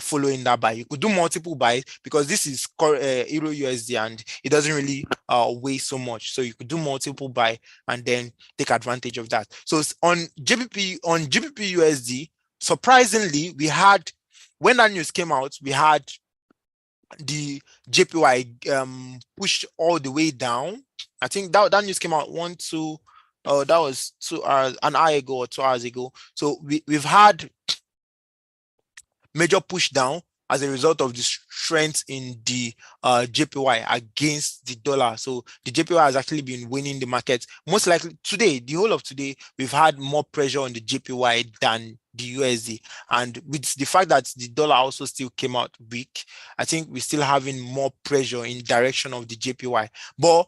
follow in that buy. You could do multiple buys because this is Euro USD and it doesn't really weigh so much. So you could do multiple buy and then take advantage of that. So on GBP USD, surprisingly, we had, when that news came out, we had the JPY pushed all the way down. I think that news came out Oh, that was 2 hours, an hour ago or 2 hours ago. So we've had major push down as a result of the strength in the JPY against the dollar. So the JPY has actually been winning the market. Most likely today, the whole of today, we've had more pressure on the JPY than the USD. And with the fact that the dollar also still came out weak, I think we're still having more pressure in direction of the JPY. But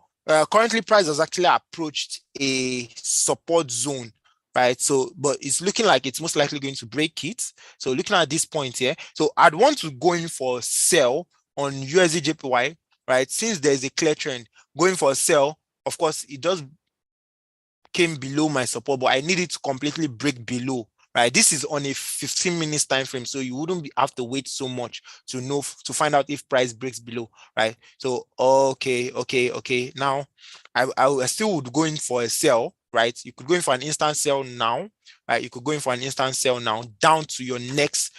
currently, price has actually approached a support zone, right? So, but it's looking like it's most likely going to break it. So looking at this point here, so I'd want to go in for a sell on USD JPY, right? Since there's a clear trend, going for a sell, of course, it just came below my support, but I need it to completely break below, right? This is on a 15 minutes time frame, so you wouldn't have to wait so much to know to find out if price breaks below, right? So okay. Now I still would go in for a sell, right? You could go in for an instant sell now, right? You could go in for an instant sell now down to your next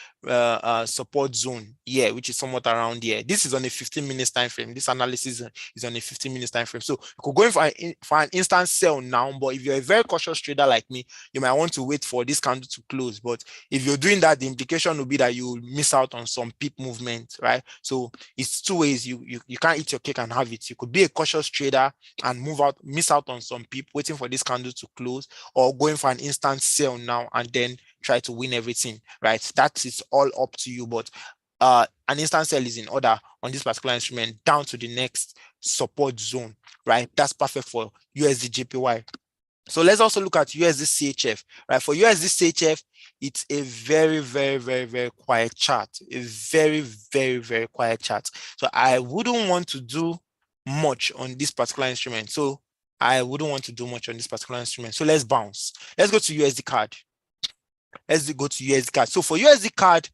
support zone here, which is somewhat around here. This is on a 15 minutes time frame. This analysis is on a 15 minutes time frame. So you could go in for an instant sell now, but if you're a very cautious trader like me, you might want to wait for this candle to close. But if you're doing that, the implication will be that you will miss out on some peak movement, right? So it's two ways. You can't eat your cake and have it. You could be a cautious trader and miss out on some peak waiting for this candle to close, or going for an instant sell now and then try to win everything, right? That is all up to you. But an instant sell is in order on this particular instrument down to the next support zone, right? That's perfect for USD JPY. So let's also look at USD CHF, right? For USD CHF, it's a very quiet chart, a very quiet chart. So I wouldn't want to do much on this particular instrument. So let's bounce. Let's go to USD CAD. Let's go to USD CAD. So for USD CAD,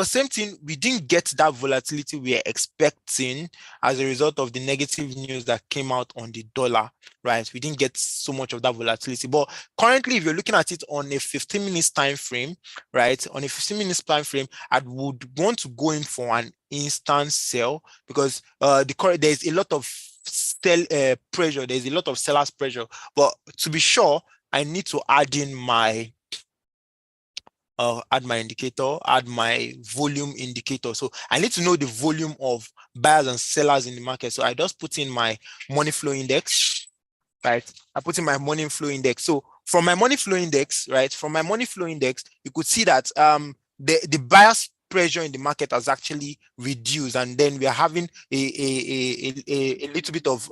same thing. We didn't get that volatility we are expecting as a result of the negative news that came out on the dollar, right? We didn't get so much of that volatility. But currently, if you're looking at it on a 15 minutes time frame, right? On a 15 minutes time frame, I would want to go in for an instant sell because there's a lot of pressure. There's a lot of sellers pressure. But to be sure, I need to add my indicator, add my volume indicator. So I need to know the volume of buyers and sellers in the market. So I just put in my money flow index, right? I put in my money flow index. So from my money flow index, right? From my money flow index, you could see that the buyers pressure in the market has actually reduced, and then we are having a little bit of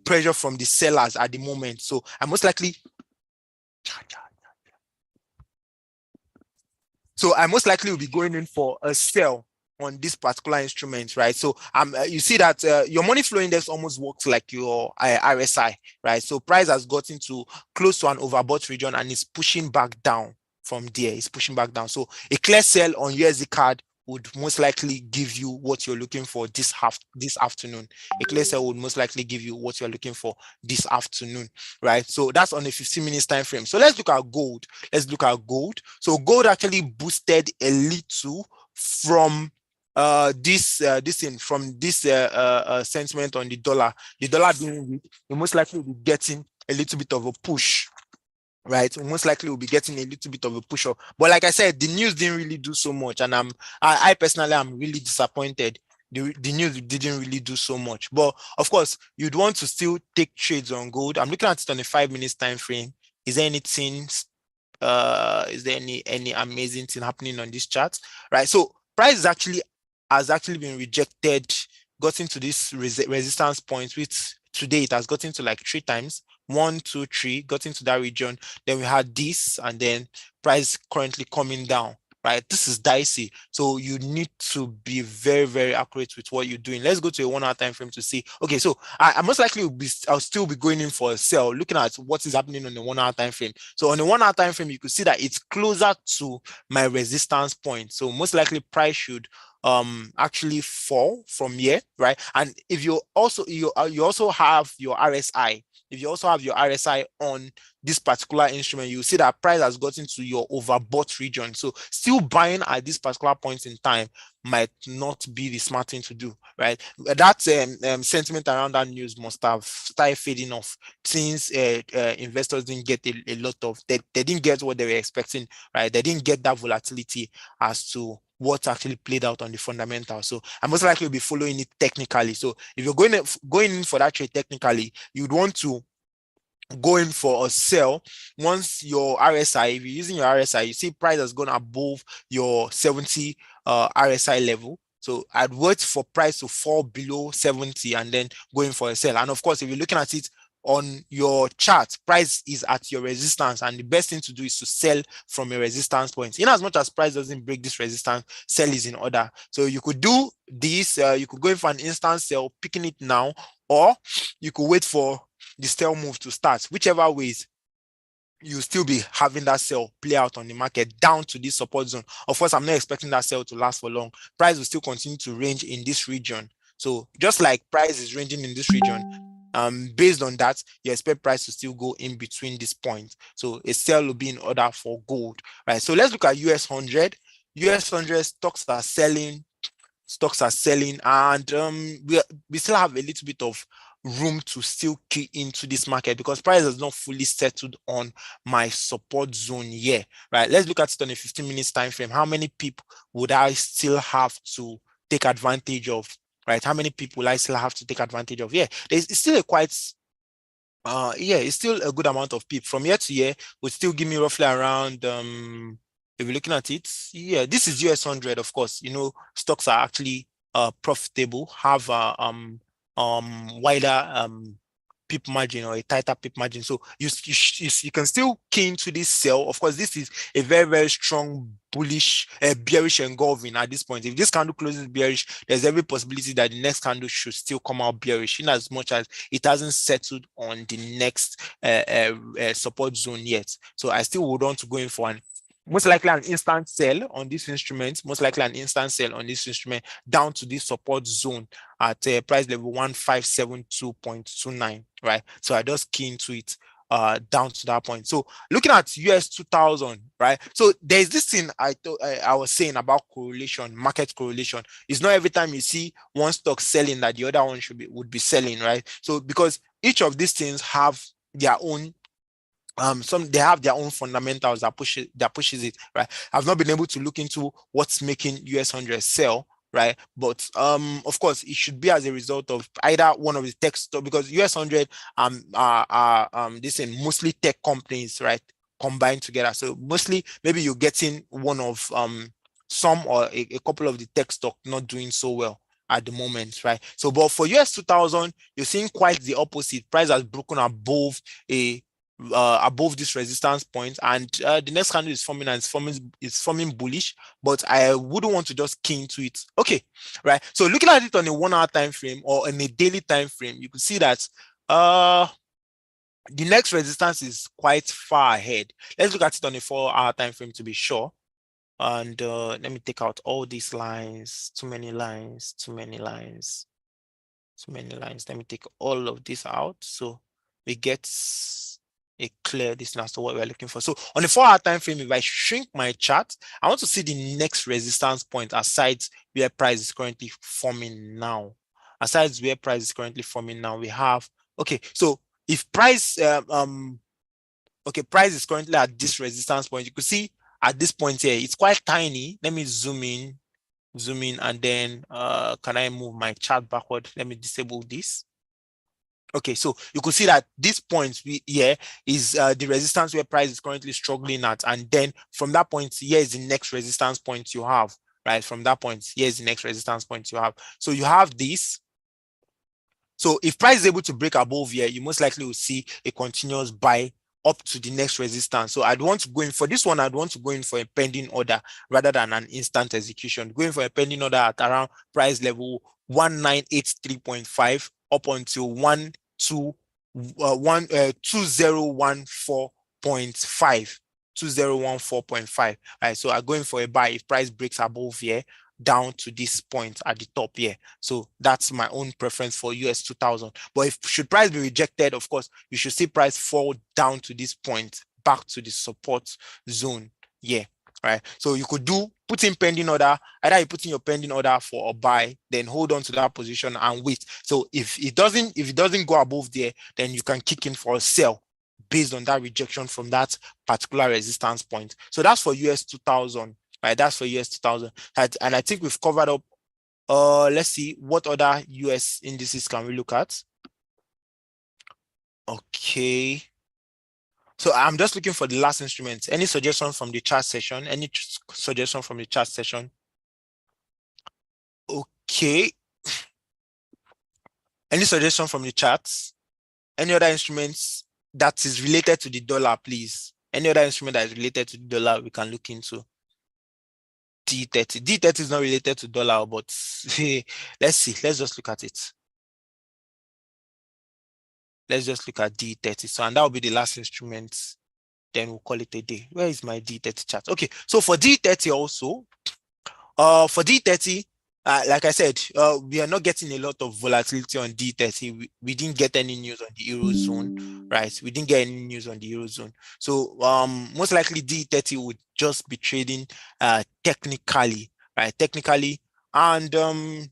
pressure from the sellers at the moment. So I most likely will be going in for a sell on this particular instrument, right? So you see that your money flow index almost works like your RSI, right? So price has gotten to close to an overbought region and is pushing back down from there. It's pushing back down. So a clear sell on USD CAD would most likely give you what you're looking for this afternoon. A clear sell would most likely give you what you're looking for this afternoon, right? So that's on a 15 minutes time frame. So let's look at gold. So gold actually boosted a little from this sentiment on the dollar. The dollar being weak, we most likely will be getting a little bit of a push, right? Most likely we'll be getting a little bit of a push up. But like I said, the news didn't really do so much, and I personally am really disappointed. The news didn't really do so much. But of course, you'd want to still take trades on gold. I'm looking at it on a 5 minutes time frame. Is there anything? Is there any amazing thing happening on this chart? Right. So price has actually been rejected, got into this resistance point, which today it has gotten to like 3 times. 1, 2, 3, got into that region. Then we had this, and then price currently coming down, right? This is dicey. So you need to be very accurate with what you're doing. Let's go to a 1 hour time frame to see. Okay, so I most likely I'll still be going in for a sell, looking at what is happening on the 1 hour time frame. So on the 1 hour time frame, you could see that it's closer to my resistance point. So most likely price should actually fall from here, right? And if you also have your RSI, if you also have your RSI on this particular instrument, you see that price has gotten to your overbought region. So still buying at this particular point in time might not be the smart thing to do, right? That sentiment around that news must have started fading off since investors didn't get a lot of, they didn't get what they were expecting, right? They didn't get that volatility as to what actually played out on the fundamentals. So I most likely will be following it technically. So if you're going in for that trade technically, you'd want to go in for a sell once your RSI, if you're using your RSI, you see price has gone above your 70 RSI level. So I'd wait for price to fall below 70 and then going for a sell. And of course, if you're looking at it on your chart, price is at your resistance, and the best thing to do is to sell from a resistance point. In as much as price doesn't break this resistance, sell is in order. So you could do this, you could go in for an instant sell, picking it now, or you could wait for the sell move to start. Whichever ways, you'll still be having that sell play out on the market down to this support zone. Of course, I'm not expecting that sell to last for long. Price will still continue to range in this region. So just like price is ranging in this region, based on that, you expect price to still go in between this point. So a sell will be in order for gold, right? So let's look at US 100. US 100 stocks are selling, and we still have a little bit of room to still key into this market because price has not fully settled on my support zone here, right? Let's look at it on a 15 minutes time frame. How many people would I still have to take advantage of, right? How many people will I still have to take advantage of? Yeah, it's still a quite it's still a good amount of people. From year to year would still give me roughly around if you're looking at it, yeah, this is US 100. Of course, you know, stocks are actually profitable, have wider pip margin or a tighter pip margin. So you can still key into this sell. Of course, this is a very, very strong bullish, bearish engulfing at this point. If this candle closes bearish, there's every possibility that the next candle should still come out bearish, in as much as it hasn't settled on the next support zone yet. So I still would want to go in for most likely an instant sell on this instrument, down to this support zone at price level 1572.29, right? So I just key into it down to that point. So looking at US 2000, right? So there's this thing I was saying about correlation, market correlation. It's not every time you see one stock selling that the other one would be selling, right? So because each of these things have their own they have their own fundamentals that pushes it, right? I've not been able to look into what's making US 100 sell, right? But of course, it should be as a result of either one of the tech stocks, because US 100 are this in mostly tech companies, right, combined together. So mostly maybe you're getting one of some or a couple of the tech stock not doing so well at the moment, right? So but for US 2000, you're seeing quite the opposite. Price has broken above this resistance point, and the next candle is forming, and it's forming bullish, but I wouldn't want to just key into it. Okay, right? So looking at it on a 1 hour time frame or in a daily time frame, you can see that the next resistance is quite far ahead. Let's look at it on a 4 hour time frame to be sure. And let me take out all these lines. Too many lines. Let me take all of this out so we get a clear distance as to what we're looking for. So on the 4 hour time frame, if I shrink my chart, I want to see the next resistance point aside where price is currently forming now. We have, okay, so if price price is currently at this resistance point, you could see at this point here, it's quite tiny. Let me zoom in, and then can I move my chart backward? Let me disable this. Okay, so you could see that this point here is the resistance where price is currently struggling at, and then from that point here is the next resistance point you have, right? From that point here is the next resistance point you have. So you have this. So if price is able to break above here, you most likely will see a continuous buy up to the next resistance. So I'd want to go in for this one. I'd want to go in for a pending order rather than an instant execution. Going for a pending order at around price level 1983.5 up until 2014.5. 2014.5. Right, so I'm going for a buy if price breaks above here down to this point at the top here. So that's my own preference for US 2000. But if should price be rejected, of course, you should see price fall down to this point, back to the support zone. Yeah, right. So you could put in pending order. Either you put in your pending order for a buy, then hold on to that position and wait. So if it doesn't go above there, then you can kick in for a sell based on that rejection from that particular resistance point. So that's for US 2000, right? That's for US 2000. And I think we've covered up. Let's see what other US indices can we look at. Okay. So I'm just looking for the last instrument. Any suggestion from the chart session? Any suggestion from the chart session? Okay. Any suggestion from the charts? Any other instruments that is related to the dollar, please? Any other instrument that is related to the dollar we can look into? D30. D30 is not related to dollar, but let's see. Let's just look at it. Let's just look at D30. So, and that will be the last instrument. Then we'll call it a day. Where is my D30 chart? Okay, so for D30 also, for D30, like I said, we are not getting a lot of volatility on D30. We didn't get any news on the Eurozone, right? We didn't get any news on the Eurozone. So most likely D30 would just be trading technically, right? Technically. And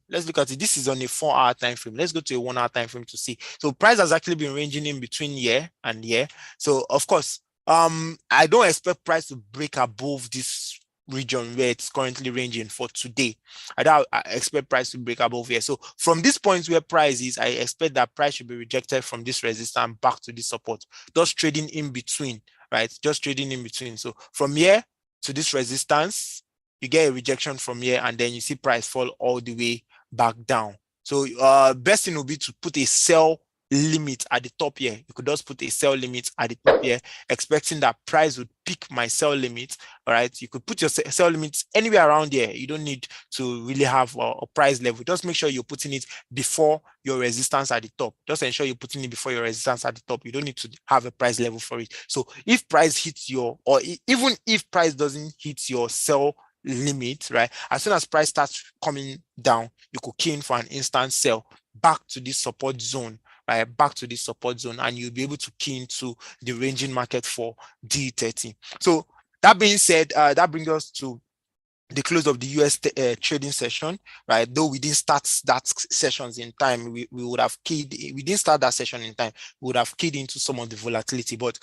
let's look at it. This is on a 4-hour time frame. Let's go to a 1-hour time frame to see. So price has actually been ranging in between here and here. So of course, I don't expect price to break above this region where it's currently ranging for today. I expect price to break above here. So from this point where price is, I expect that price should be rejected from this resistance back to this support. Just trading in between, right? Just trading in between. So from here to this resistance, you get a rejection from here, and then you see price fall all the way back down. So best thing would be to put a sell limit at the top here. You could just put a sell limit at the top here, expecting that price would pick my sell limit. All right, you could put your sell limits anywhere around here. You don't need to really have a price level. Just make sure you're putting it before your resistance at the top. Just ensure you're putting it before your resistance at the top. You don't need to have a price level for it. So if price hits your, or even if price doesn't hit your sell limit, right, as soon as price starts coming down, you could key in for an instant sell back to this support zone, right, back to this support zone, and you'll be able to key into the ranging market for D30. So that being said, that brings us to the close of the US trading session, right? Though we didn't start that sessions in time, we would have keyed, we didn't start that session in time, we would have keyed into some of the volatility. But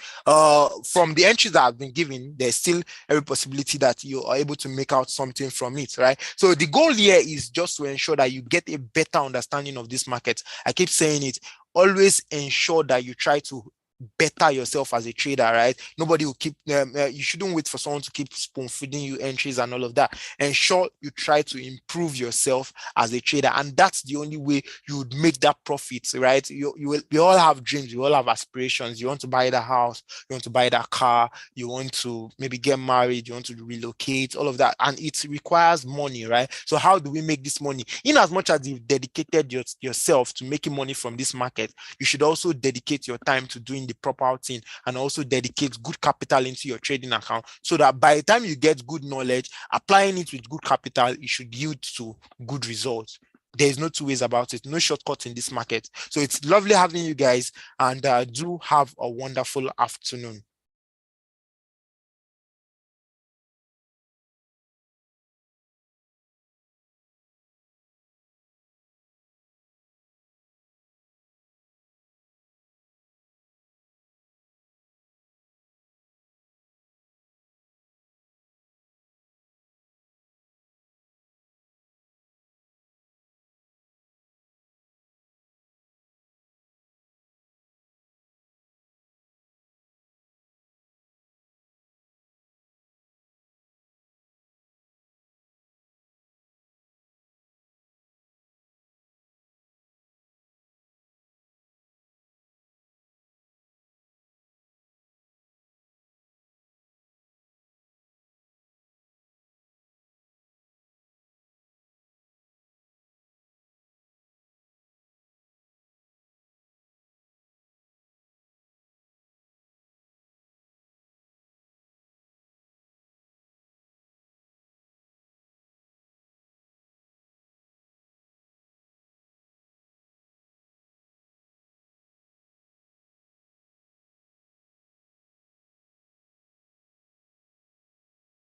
from the entries that have been given, there's still every possibility that you are able to make out something from it, right? So the goal here is just to ensure that you get a better understanding of this market. I keep saying it, always ensure that you try to better yourself as a trader, right? Nobody will keep, you shouldn't wait for someone to keep spoon feeding you entries and all of that. Ensure you try to improve yourself as a trader, and that's the only way you would make that profit, right? We all have dreams, we all have aspirations. You want to buy that house, you want to buy that car, you want to maybe get married, you want to relocate, all of that, and it requires money, right? So how do we make this money? In as much as you've dedicated yourself to making money from this market, you should also dedicate your time to doing the proper thing, and also dedicate good capital into your trading account, so that by the time you get good knowledge, applying it with good capital, it should yield to good results. There's no two ways about it, no shortcuts in this market. So it's lovely having you guys, and do have a wonderful afternoon.